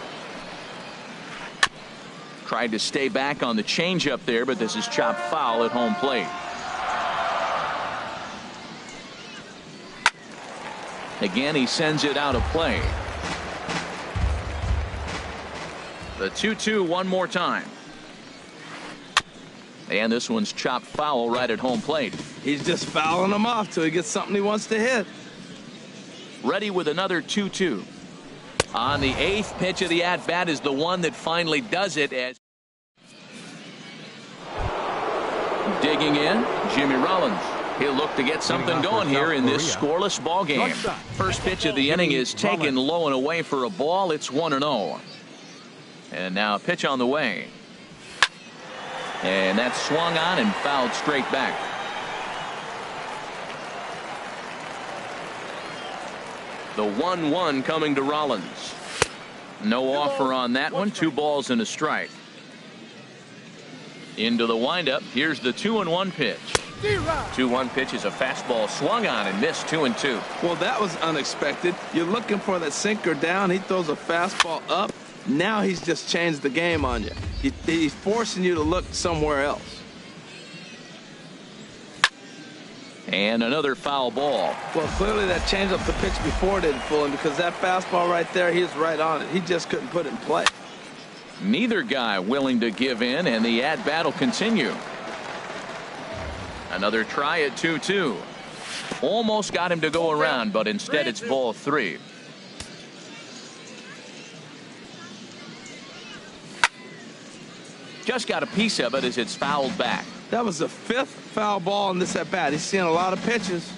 [SPEAKER 1] Tried to stay back on the changeup there, but this is chopped foul at home plate. Again, he sends it out of play. The 2-2 one more time. And this one's chopped foul right at home plate.
[SPEAKER 4] He's just fouling them off till he gets something he wants to hit.
[SPEAKER 1] Ready with another 2-2. On the 8th pitch of the at-bat is the one that finally does it. As digging in, Jimmy Rollins. He'll look to get something going here in this scoreless ball game. First pitch of the inning is taken low and away for a ball. It's 1-0. And now a pitch on the way. And that's swung on and fouled straight back. The 1-1 coming to Rollins. No offer on that one. 2 balls and a strike. Into the windup. Here's the 2-1 pitch. 2-1 pitch is a fastball swung on and missed, 2-2.
[SPEAKER 4] Well, that was unexpected. You're looking for that sinker down. He throws a fastball up. Now he's just changed the game on you. He's forcing you to look somewhere else.
[SPEAKER 1] And another foul ball.
[SPEAKER 4] Well, clearly that changeup the pitch before didn't fool him, because that fastball right there, he was right on it. He just couldn't put it in play.
[SPEAKER 1] Neither guy willing to give in, and the at-bat will continue. Another try at 2-2. Almost got him to go around, but instead it's ball 3. Just got a piece of it as it's fouled back.
[SPEAKER 4] That was the 5th foul ball in this at-bat. He's seeing a lot of pitches.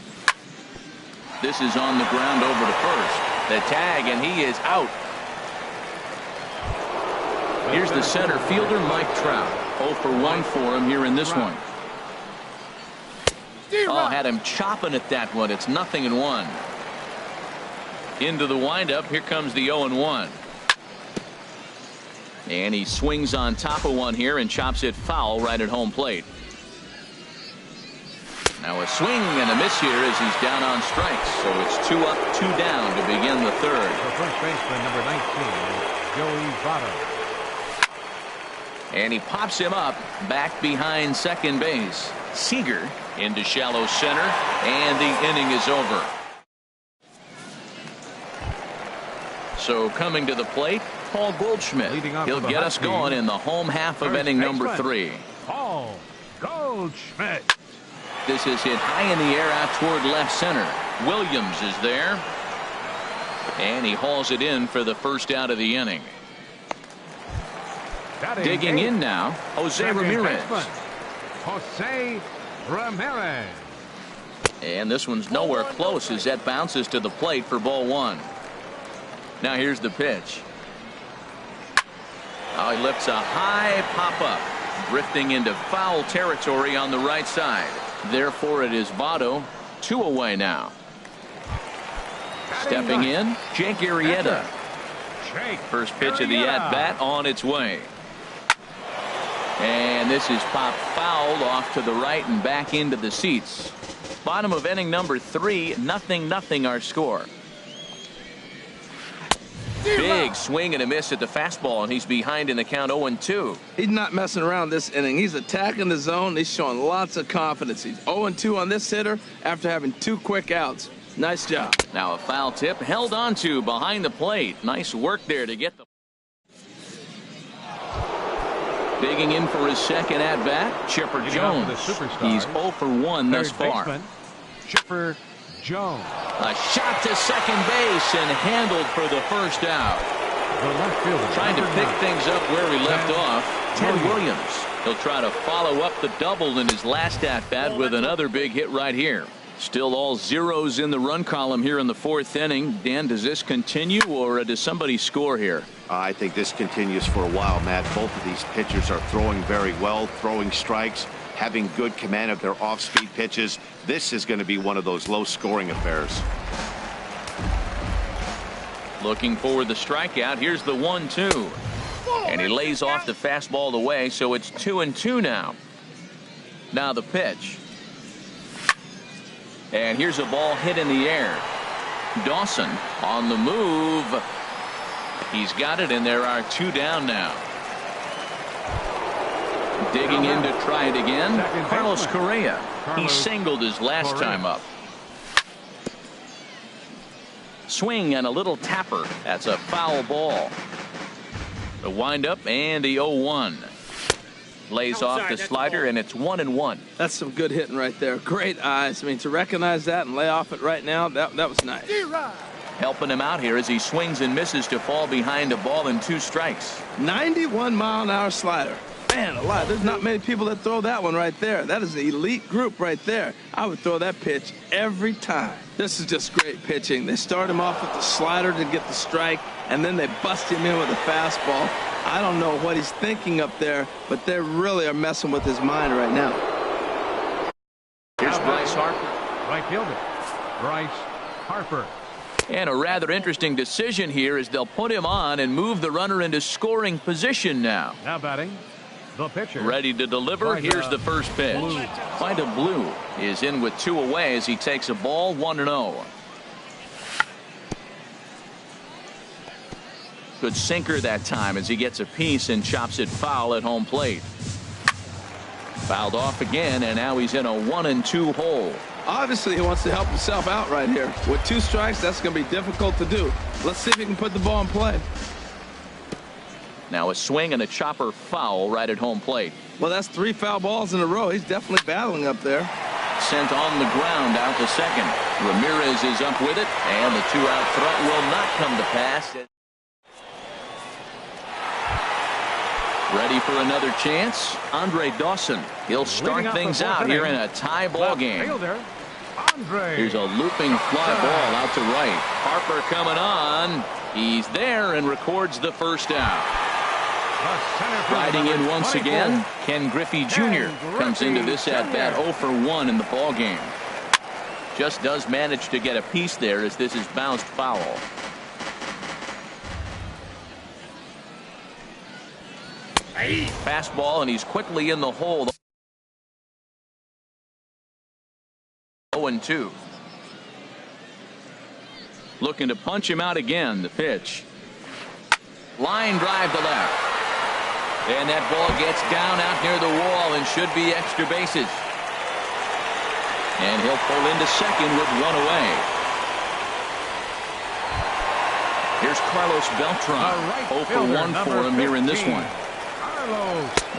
[SPEAKER 1] This is on the ground over to first. The tag, and he is out. Here's the center fielder, Mike Trout. 0 for 1 for him here in this one. Oh, had him chopping at that one. It's 0-1. Into the windup. Here comes the 0-1. And he swings on top of one here and chops it foul right at home plate. Now a swing and a miss here as he's down on strikes. So it's 2 up, 2 down to begin the third.
[SPEAKER 3] The first baseman, number 19, Joey Votto.
[SPEAKER 1] And he pops him up back behind second base. Seager into shallow center, and the inning is over. So coming to the plate, Paul Goldschmidt. He'll get us going in the home half of inning number 3.
[SPEAKER 3] Paul Goldschmidt.
[SPEAKER 1] This is hit high in the air out toward left center. Williams is there, and he hauls it in for the first out of the inning. Digging in now, Jose Ramirez.
[SPEAKER 3] Jose Ramirez.
[SPEAKER 1] And this one's nowhere close as that bounces to the plate for ball 1. Now here's the pitch. Oh, he lifts a high pop-up, drifting into foul territory on the right side. Therefore, it is Votto, 2 away now. Stepping in, Jake Arrieta. First pitch of the at-bat on its way. And this is popped fouled off to the right and back into the seats. Bottom of inning number 3, 0-0 our score. Big swing and a miss at the fastball, and he's behind in the count 0-2.
[SPEAKER 4] He's not messing around this inning. He's attacking the zone. He's showing lots of confidence. He's 0-2 on this hitter after having 2 quick outs. Nice job.
[SPEAKER 1] Now a foul tip held on to behind the plate. Nice work there to get the... Digging in for his second at-bat, Chipper Jones. He's 0 for 1 thus far.
[SPEAKER 3] Chipper Jones.
[SPEAKER 1] A shot to second base and handled for the first out. Trying to pick things up where he left off, Ted Williams. He'll try to follow up the double in his last at-bat with another big hit right here. Still all zeros in the run column here in the 4th inning. Dan, does this continue, or does somebody score here?
[SPEAKER 2] I think this continues for a while, Matt. Both of these pitchers are throwing very well, throwing strikes, having good command of their off-speed pitches. This is going to be one of those low-scoring affairs.
[SPEAKER 1] Looking for the strikeout. Here's the 1-2. And he lays off the fastball away, so it's 2-2 now. Now the pitch. And here's a ball hit in the air. Dawson on the move. He's got it, and there are 2 down now. Digging in to try it again, Carlos Correa. He singled his last time up. Swing and a little tapper. That's a foul ball. The windup and the 0-1. Lays off the slider, and it's 1-1.
[SPEAKER 4] That's some good hitting right there. Great eyes. I mean, to recognize that and lay off it right now, that was nice.
[SPEAKER 1] Helping him out here as he swings and misses to fall behind a ball and 2 strikes.
[SPEAKER 4] 91-mile-an-hour slider. Man alive, there's not many people that throw that one right there. That is an elite group right there. I would throw that pitch every time. This is just great pitching. They start him off with the slider to get the strike, and then they bust him in with a fastball. I don't know what he's thinking up there, but they really are messing with his mind right now.
[SPEAKER 1] Here's Bryce Harper.
[SPEAKER 3] Right fielder, Bryce Harper.
[SPEAKER 1] And a rather interesting decision here is they'll put him on and move the runner into scoring position now.
[SPEAKER 3] Now batting, the pitcher.
[SPEAKER 1] Ready to deliver. Here's the first pitch. Vida Blue is in with 2 away as he takes a ball 1-0. Good sinker that time as he gets a piece and chops it foul at home plate. Fouled off again, and now he's in a 1-2 hole.
[SPEAKER 4] Obviously, he wants to help himself out right here. With 2 strikes, that's going to be difficult to do. Let's see if he can put the ball in play.
[SPEAKER 1] Now a swing and a chopper foul right at home plate.
[SPEAKER 4] Well, that's 3 foul balls in a row. He's definitely battling up there.
[SPEAKER 1] Sent on the ground out to second. Ramirez is up with it, and the 2-out throw will not come to pass. Ready for another chance? Andre Dawson. He'll start things out here in a tie ball game. Here's a looping fly ball out to right. Harper coming on. He's there and records the first out. Riding in once again, Ken Griffey Jr. comes into this at-bat 0 for 1 in the ball game. Just does manage to get a piece there as this is bounced foul. Fastball, and he's quickly in the hole. 0-2. Looking to punch him out again. The pitch. Line drive to left. And that ball gets down out near the wall and should be extra bases. And he'll pull into second with 1 away. Here's Carlos Beltran. 0 for 1 for him here in this one.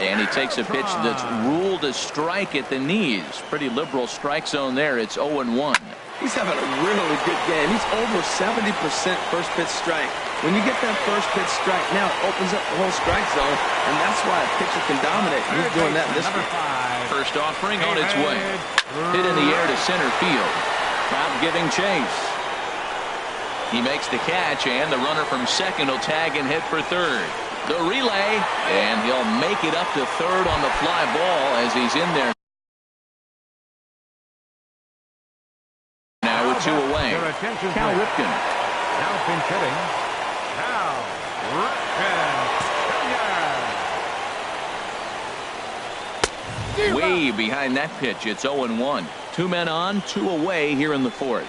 [SPEAKER 1] And he takes a pitch that's ruled a strike at the knees. Pretty liberal strike zone there. It's 0-1.
[SPEAKER 4] He's having a really good game. He's over 70% first pitch strike. When you get that first pitch strike, now it opens up the whole strike zone, and that's why a pitcher can dominate. He's doing that in this one.
[SPEAKER 1] First offering on its way. Hit in the air to center field. Crowd giving chase. He makes the catch, and the runner from second will tag and hit for third. The relay, and he'll make it up to third on the fly ball as he's in there. Now with 2 away. Cal Ripken.
[SPEAKER 3] Now pinch hitting. Cal Ripken.
[SPEAKER 1] Way behind that pitch. It's 0-1. 2 men on, 2 away here in the 4th.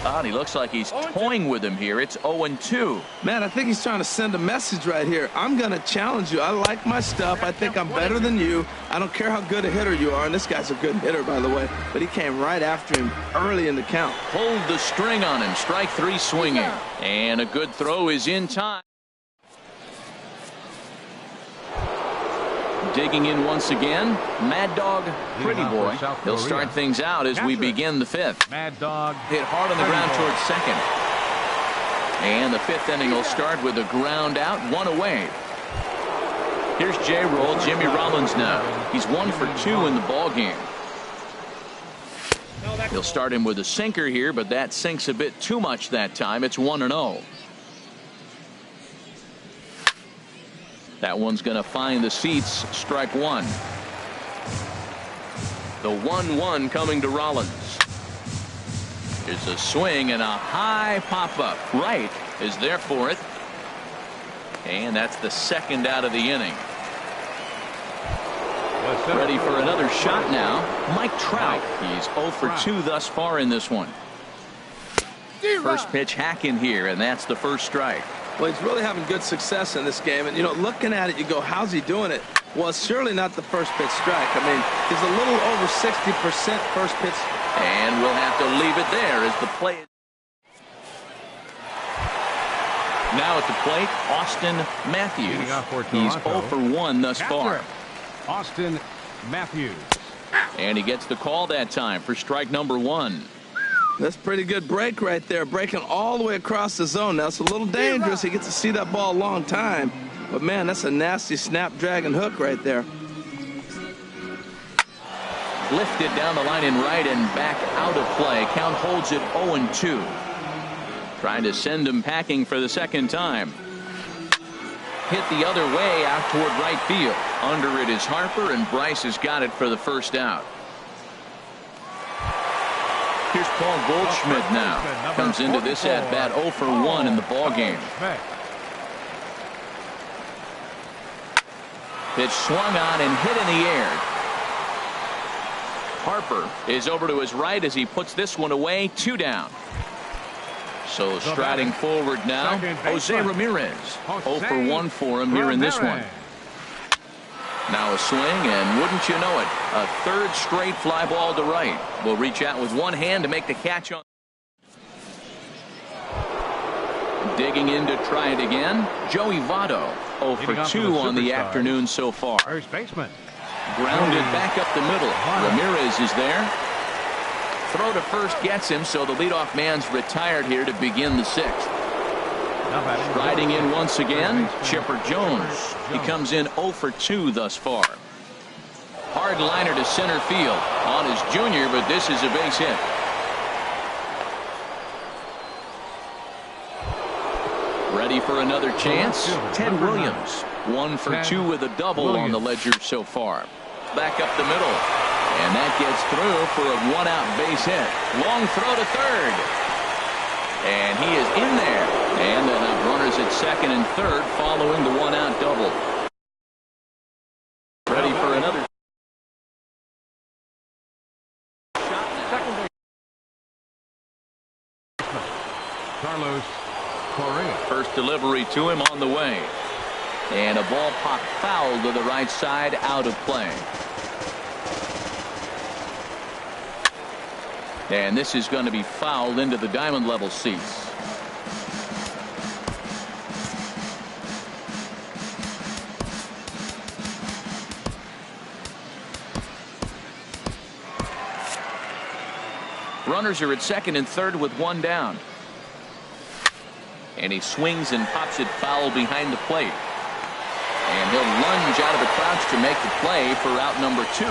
[SPEAKER 1] And he looks like he's toying with him here. It's 0-2.
[SPEAKER 4] Man, I think he's trying to send a message right here. I'm going to challenge you. I like my stuff. I think I'm better than you. I don't care how good a hitter you are. And this guy's a good hitter, by the way. But he came right after him early in the count.
[SPEAKER 1] Pulled the string on him. Strike 3 swinging. And a good throw is in time. Digging in once again, Mad Dog Pretty Boy. He'll start things out as we begin the 5th.
[SPEAKER 3] Mad Dog
[SPEAKER 1] hit hard on the ground towards second. And the 5th inning will start with a ground out, 1 away. Here's J-Roll, Jimmy Rollins now. He's 1 for 2 in the ball game. He'll start him with a sinker here, but that sinks a bit too much that time. It's 1-0. That one's going to find the seats. Strike 1. The 1-1 coming to Rollins. Here's a swing and a high pop-up. Right is there for it. And that's the 2nd out of the inning. Ready for another shot now. Mike Trout. He's 0 for 2 thus far in this one. First pitch hack in here, and that's the first strike.
[SPEAKER 4] Well, he's really having good success in this game. And, you know, looking at it, you go, how's he doing it? Well, it's surely not the first pitch strike. I mean, he's a little over 60% first pitch.
[SPEAKER 1] And we'll have to leave it there as the play. Now at the plate, Austin Matthews. He's 0 for 1 thus far.
[SPEAKER 3] Austin Matthews.
[SPEAKER 1] And he gets the call that time for strike number 1.
[SPEAKER 4] That's a pretty good break right there, breaking all the way across the zone. Now, it's a little dangerous. He gets to see that ball a long time. But, man, that's a nasty snapdragon hook right there.
[SPEAKER 1] Lifted down the line in right and back out of play. Count holds it 0-2. Trying to send him packing for the 2nd time. Hit the other way out toward right field. Under it is Harper, and Bryce has got it for the 1st out. Here's Paul Goldschmidt now. Comes into this at-bat 0 for 1 in the ballgame. Pitch swung on and hit in the air. Harper is over to his right as he puts this one away. 2 down. So striding forward now, Jose Ramirez. 0 for 1 for him here in this one. Now a swing, and wouldn't you know it, a 3rd straight fly ball to right. Will reach out with one hand to make the catch on. Digging in to try it again, Joey Votto. 0 for 2 on the afternoon so far.
[SPEAKER 3] First baseman.
[SPEAKER 1] Grounded back up the middle. Ramirez is there. Throw to first gets him, so the leadoff man's retired here to begin the 6th. Riding in once again, Chipper Jones. He comes in 0 for 2 thus far. Hard liner to center field on his junior, but this is a base hit. Ready for another chance? Ted Williams. 1 for 2 with a double on the ledger so far. Back up the middle. And that gets through for a 1-out base hit. Long throw to 3rd. And he is in there. And they'll have runners at 2nd and 3rd following the 1-out double. Ready for another shot.
[SPEAKER 3] Carlos Correa.
[SPEAKER 1] First delivery to him on the way. And a ball popped foul to the right side, out of play. And this is going to be fouled into the diamond level seats. Runners are at 2nd and 3rd with 1 down. And he swings and pops it foul behind the plate. And he'll lunge out of the crouch to make the play for out number 2.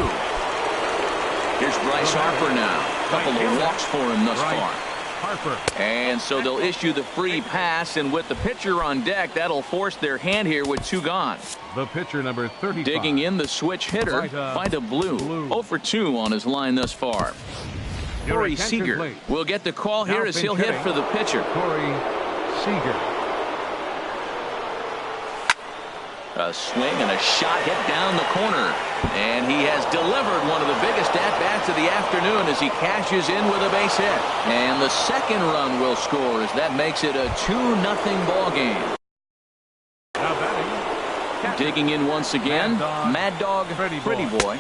[SPEAKER 1] Here's Bryce Harper now. A couple of walks for him thus far.
[SPEAKER 3] Harper.
[SPEAKER 1] And so they'll issue the free pass, and with the pitcher on deck, that'll force their hand here with 2 gone.
[SPEAKER 3] The pitcher number 35.
[SPEAKER 1] Digging in, the switch hitter, Vida Blue. 0 for 2 on his line thus far. Corey Seager will get the call here as he'll hit for the pitcher.
[SPEAKER 3] Corey Seager.
[SPEAKER 1] A swing and a shot hit down the corner. And he has delivered one of the biggest at-bats of the afternoon as he cashes in with a base hit. And the second run will score as that makes it a 2-0 ball game. Digging in once again, Mad Dog Pretty Boy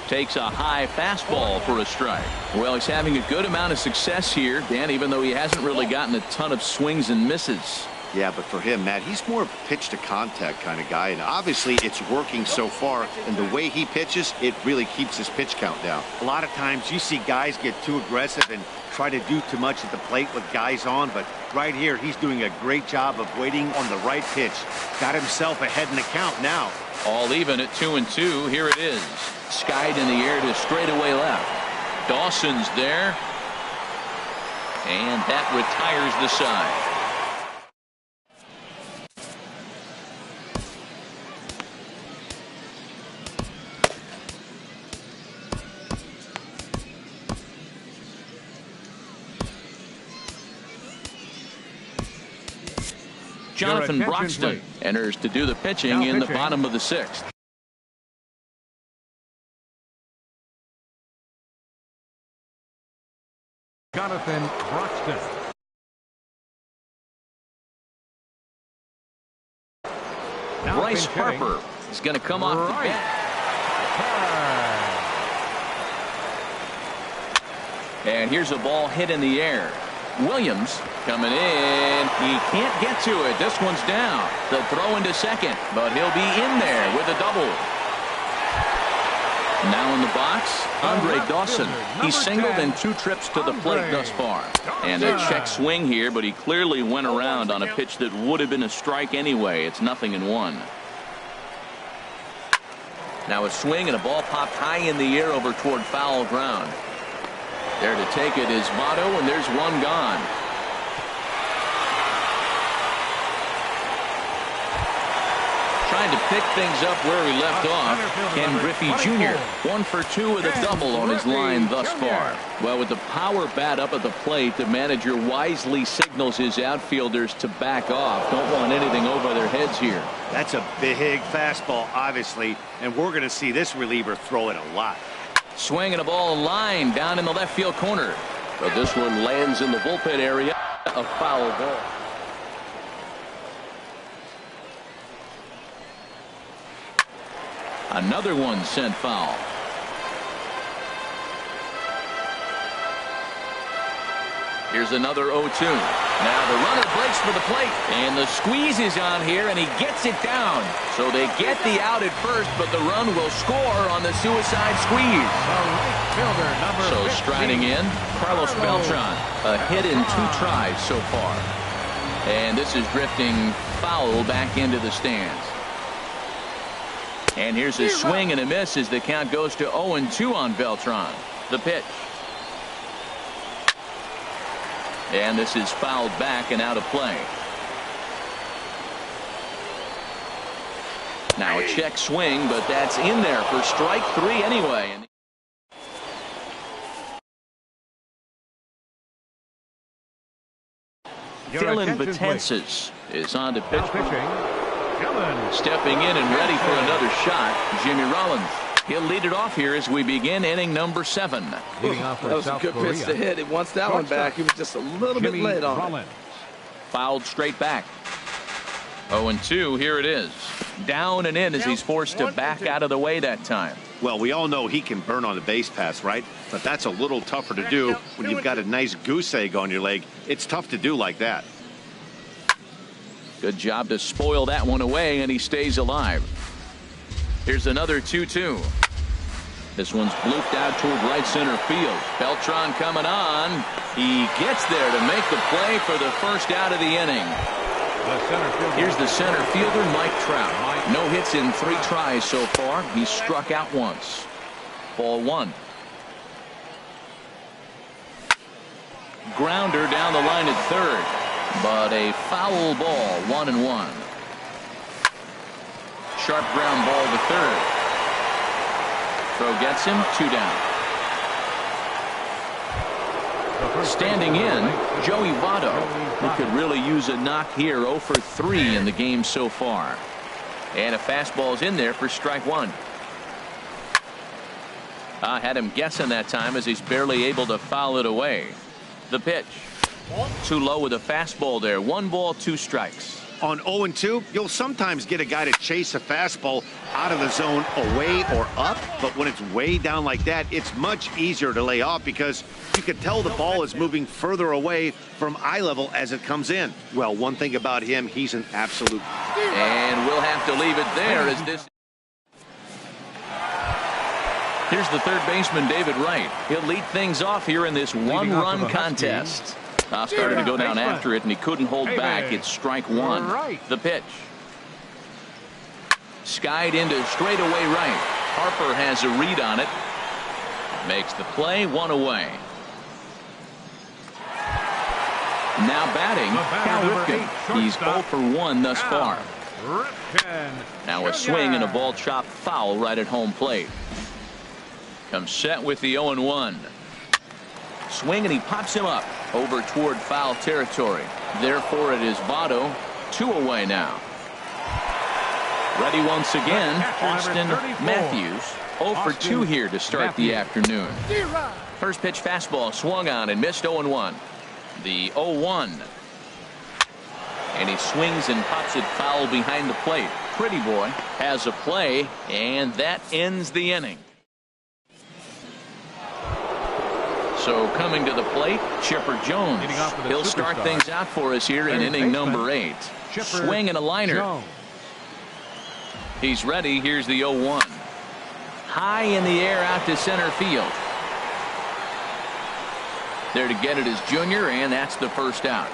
[SPEAKER 1] takes a high fastball for a strike. Well, he's having a good amount of success here, Dan, even though he hasn't really gotten a ton of swings and misses.
[SPEAKER 2] Yeah, but for him, Matt, he's more of a pitch-to-contact kind of guy, and obviously it's working so far, and the way he pitches, it really keeps his pitch count down. A lot of times you see guys get too aggressive and try to do too much at the plate with guys on, but right here he's doing a great job of waiting on the right pitch. Got himself ahead in the count now.
[SPEAKER 1] All even at 2-2. Here it is. Skied in the air to straightaway left. Dawson's there, and that retires the side. Jonathan Broxton enters to do the pitching in the bottom of the 6th.
[SPEAKER 3] Jonathan Broxton.
[SPEAKER 1] Bryce Harper is going to come off the bat. And here's a ball hit in the air. Williams coming in. He can't get to it. This one's down. The throw into second, but he'll be in there with a double. Now in the box, Andre Dawson. He's singled in 2 trips to the plate thus far. And a check swing here, but he clearly went around on a pitch that would have been a strike anyway. It's 0-1. Now a swing and a ball popped high in the air over toward foul ground. There to take it is Votto, and there's one gone. Trying to pick things up where he left off. Ken Griffey Jr. 1 for 2 with a double on his line thus far. Well, with the power bat up at the plate, the manager wisely signals his outfielders to back off. Don't want anything over their heads here.
[SPEAKER 2] That's a big fastball, obviously, and we're going to see this reliever throw it a lot.
[SPEAKER 1] Swing and a ball line down in the left field corner. But this one lands in the bullpen area. A foul ball. Another one sent foul. Here's another 0-2. Now the runner breaks for the plate, and the squeeze is on here, and he gets it down. So they get the out at first, but the run will score on the suicide squeeze. So striding in, Carlos Beltran. A hit in 2 tries so far. And this is drifting foul back into the stands. And here's a swing and a miss as the count goes to 0-2 on Beltran. The pitch. And this is fouled back and out of play. Now a check swing, but that's in there for strike 3 anyway. Dylan Betances is on to pitch. Stepping in and ready for another shot, Jimmy Rollins. He'll lead it off here as we begin inning number 7.
[SPEAKER 4] That was a good pitch to hit. He wants that one back. He was just a little bit late on it.
[SPEAKER 1] Fouled straight back. 0-2. Here it is. Down and in as he's forced to back out of the way that time.
[SPEAKER 2] Well, we all know he can burn on the base pass, right? But that's a little tougher to do when you've got a nice goose egg on your leg. It's tough to do like that.
[SPEAKER 1] Good job to spoil that one away, and he stays alive. Here's another 2-2. This one's blooped out toward right center field. Beltran coming on. He gets there to make the play for the first out of the inning. Here's the center fielder, Mike Trout. No hits in 3 tries so far. He's struck out once. Ball 1. Grounder down the line at third. But a foul ball, 1-1. Sharp ground ball to third. Throw gets him, 2 down. Standing in, Joey Votto, who could really use a knock here. 0 for 3 in the game so far. And a fastball's in there for strike 1. Had him guessing that time as he's barely able to foul it away. The pitch. Too low with a fastball there. 1 ball, 2 strikes.
[SPEAKER 2] On 0-2, you'll sometimes get a guy to chase a fastball out of the zone away or up, but when it's way down like that, it's much easier to lay off because you can tell the ball is moving further away from eye level as it comes in. Well, one thing about him, he's an absolute.
[SPEAKER 1] And we'll have to leave it there as this. Here's the third baseman, David Wright. He'll lead things off here in this one-run contest. Started to go down after it, and he couldn't hold back. It's strike 1. The pitch. Skied into straightaway right. Harper has a read on it. Makes the play, 1 away. Now batting, Cal Ripken. He's 0 for 1 thus far. Now a swing and a ball chopped foul right at home plate. Comes set with the 0-1. Swing, and he pops him up over toward foul territory. Therefore, it is Votto. 2 away now. Ready once again, Austin Matthews. 0 for 2 here to start the afternoon. First pitch fastball swung on and missed. 0-1. The 0-1. And he swings and pops it foul behind the plate. Pretty boy has a play, and that ends the inning. So coming to the plate, Chipper Jones. He'll start things out for us here in inning number 8. Swing and a liner. He's ready. Here's the 0-1. High in the air out to center field. There to get it is Junior, and that's the first out.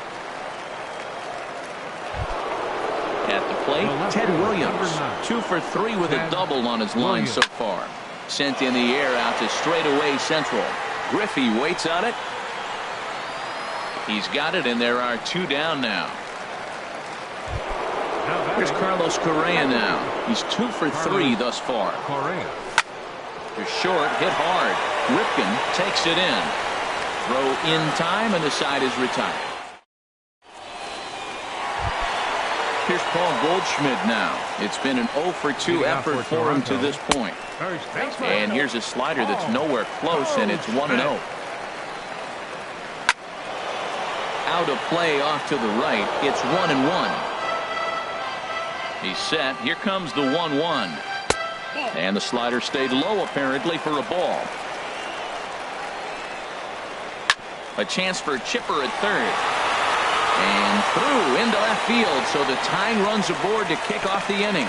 [SPEAKER 1] At the plate, Ted Williams. 2 for 3 with a double on his line so far. Sent in the air out to straightaway central. Griffey waits on it. He's got it, and there are 2 down now. Here's Carlos Correa now. He's 2 for 3 thus far. To short, hit hard. Ripken takes it in. Throw in time, and the side is retired. Here's Paul Goldschmidt now. It's been an 0 for 2 effort for him to this point. And here's a slider that's nowhere close, and it's 1-0. Out of play off to the right. It's 1-1. He's set. Here comes the 1-1. And the slider stayed low apparently for a ball. A chance for Chipper at third. And through into left field, so the tying runs aboard to kick off the inning.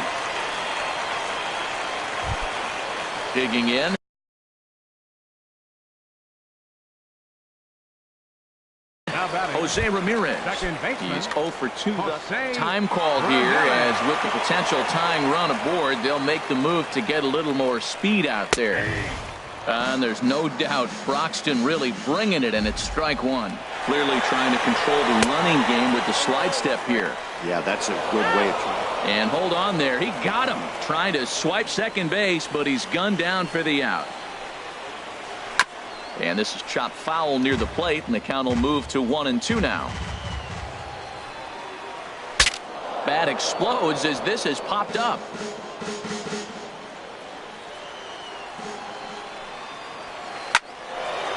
[SPEAKER 1] Digging in. Jose Ramirez. He's 0 for 2. Time called here, as with the potential tying run aboard, they'll make the move to get a little more speed out there. And there's no doubt Broxton really bringing it, and it's strike 1. Clearly trying to control the running game with the slide step here.
[SPEAKER 2] Yeah, that's a good way of trying.
[SPEAKER 1] And hold on there. He got him. Trying to swipe second base, but he's gunned down for the out. And this is chopped foul near the plate, and the count will move to 1-2 now. Bat explodes as this has popped up.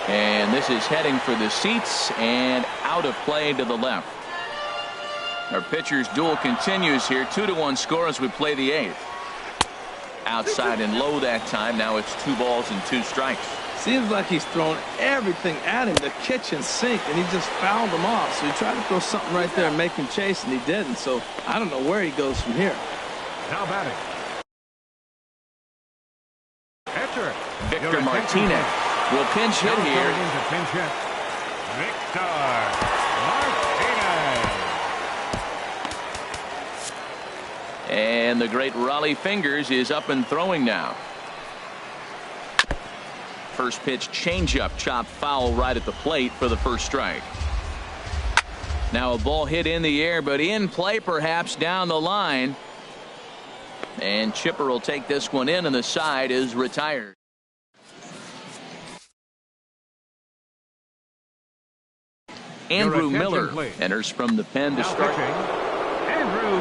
[SPEAKER 1] And this is heading for the seats and out of play to the left. Our pitcher's duel continues here. 2-1 score as we play the 8th. Outside and low that time. Now it's 2 balls and 2 strikes.
[SPEAKER 4] Seems like he's thrown everything at him, the kitchen sink, and he just fouled him off. So he tried to throw something right there and make him chase, and he didn't. So I don't know where he goes from here.
[SPEAKER 3] Now batting. Pitcher
[SPEAKER 1] Victor Martinez will pinch hit here.
[SPEAKER 3] Victor Martinez.
[SPEAKER 1] And the great Raleigh Fingers is up and throwing now. First pitch changeup, chopped foul right at the plate for the first strike. Now a ball hit in the air, but in play perhaps down the line. And Chipper will take this one in, and the side is retired. Andrew Miller enters from the pen to start.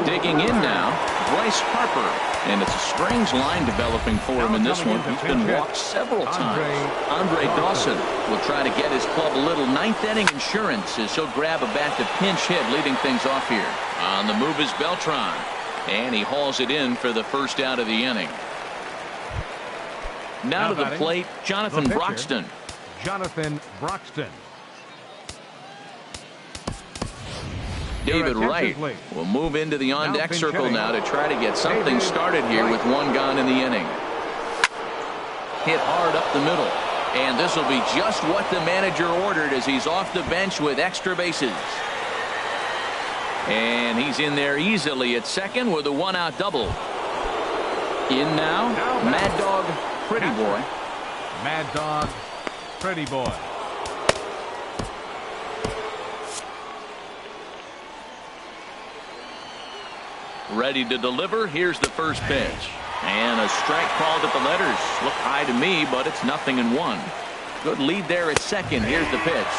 [SPEAKER 1] Digging in now, Bryce Harper. And it's a strange line developing for him in this one. He's been walked several times. Andre Dawson will try to get his club a little ninth inning insurance as he'll grab a bat to pinch hit, leading things off here. On the move is Beltran. And he hauls it in for the first out of the inning. Now to the plate, Jonathan Broxton.
[SPEAKER 3] Jonathan Broxton.
[SPEAKER 1] David Wright will move into the on-deck circle now to try to get something started here with one gone in the inning. Hit hard up the middle. And this will be just what the manager ordered as he's off the bench with extra bases. And he's in there easily at second with a one-out double. In now, Mad Dog Pretty Boy.
[SPEAKER 3] Mad Dog Pretty Boy.
[SPEAKER 1] Ready to deliver. Here's the first pitch. And a strike called at the letters. Look high to me, but it's 0-1. Good lead there at second. Here's the pitch.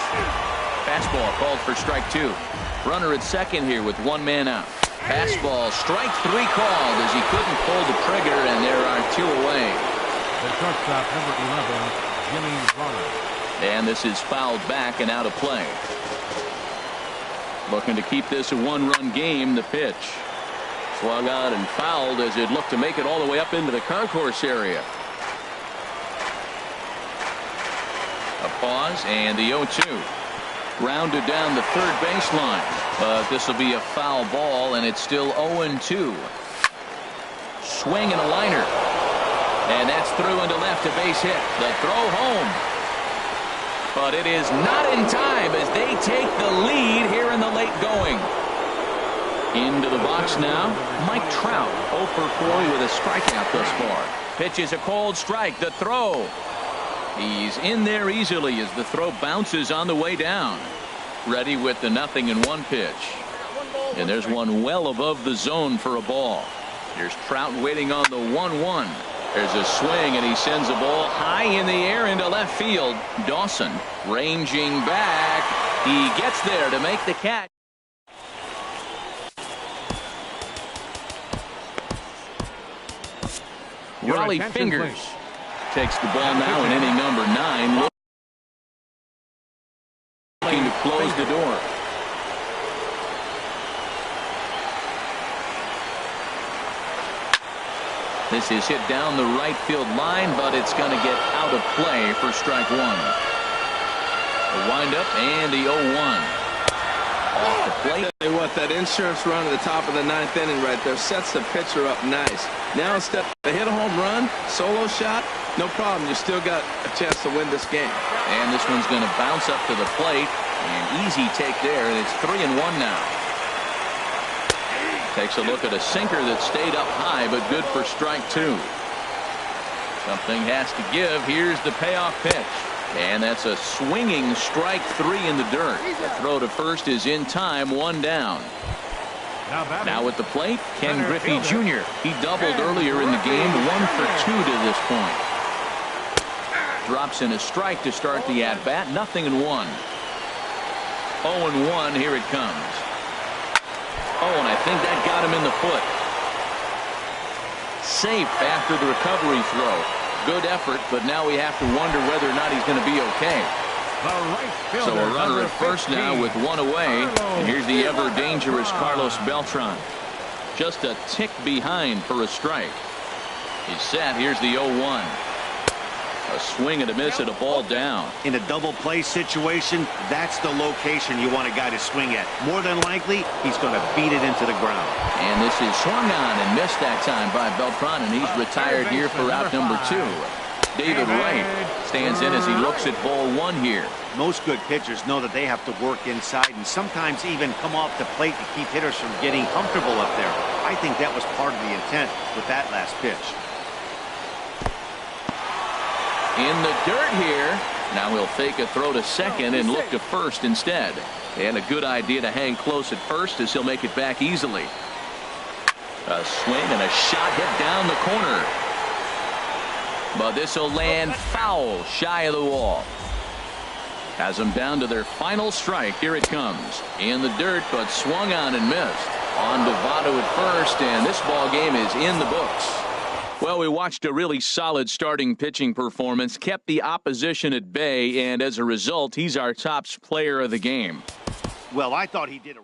[SPEAKER 1] Fastball called for strike 2. Runner at second here with one man out. Fastball, strike 3 called as he couldn't pull the trigger, and there are 2 away.
[SPEAKER 3] The shortstop, number 11, Jimmy Varner.
[SPEAKER 1] And this is fouled back and out of play. Looking to keep this a one-run game. The pitch. Swung on and fouled as it looked to make it all the way up into the concourse area. A pause and the 0-2. Grounded down the third baseline. But this will be a foul ball, and it's still 0-2. Swing and a liner. And that's through into left, a base hit. The throw home. But it is not in time as they take the lead here in the late going. Into the box now, Mike Trout, 0 for 4 with a strikeout thus far. Pitches a cold strike, the throw. He's in there easily as the throw bounces on the way down. Ready with the 0-1 pitch. And there's one well above the zone for a ball. Here's Trout waiting on the 1-1. There's a swing, and he sends a ball high in the air into left field. Dawson ranging back. He gets there to make the catch. Raleigh Fingers takes the ball now in inning number 9. Looking to close the door. This is hit down the right field line, but it's going to get out of play for strike 1. The windup and the 0-1. Off the plate.
[SPEAKER 4] Tell you what, that insurance run at the top of the 9th inning right there sets the pitcher up nice. Now instead of hit a home run, solo shot, no problem. You still got a chance to win this game.
[SPEAKER 1] And this one's going to bounce up to the plate. An easy take there, and it's 3-1 now. Takes a look at a sinker that stayed up high, but good for strike 2. Something has to give. Here's the payoff pitch. And that's a swinging strike 3 in the dirt. The throw to first is in time, 1 down. Now at the plate, Ken Griffey Jr. He doubled earlier in the game, 1 for 2 to this point. Drops in a strike to start the at-bat, 0-1. 0-1, here it comes. Oh, and I think that got him in the foot. Safe after the recovery throw. Good effort, but now we have to wonder whether or not he's going to be okay. So a runner at first now with 1 away. And here's the ever-dangerous Carlos Beltran. Just a tick behind for a strike. He's set. Here's the 0-1. A swing and a miss at a ball down.
[SPEAKER 2] In a double play situation, that's the location you want a guy to swing at. More than likely, he's going to beat it into the ground.
[SPEAKER 1] And this is swung on and missed that time by Beltran, and he's retired here for out number 2. David Wright stands in as he looks at ball 1 here.
[SPEAKER 2] Most good pitchers know that they have to work inside and sometimes even come off the plate to keep hitters from getting comfortable up there. I think that was part of the intent with that last pitch.
[SPEAKER 1] In the dirt here. Now he'll fake a throw to second and look to first instead. And a good idea to hang close at first as he'll make it back easily. A swing and a shot hit down the corner. But this will land foul shy of the wall. Has them down to their final strike. Here it comes. In the dirt, but swung on and missed. On to Votto at first, and this ball game is in the books. Well, we watched a really solid starting pitching performance, kept the opposition at bay, and as a result, he's our top player of the game.
[SPEAKER 2] Well, I thought he did a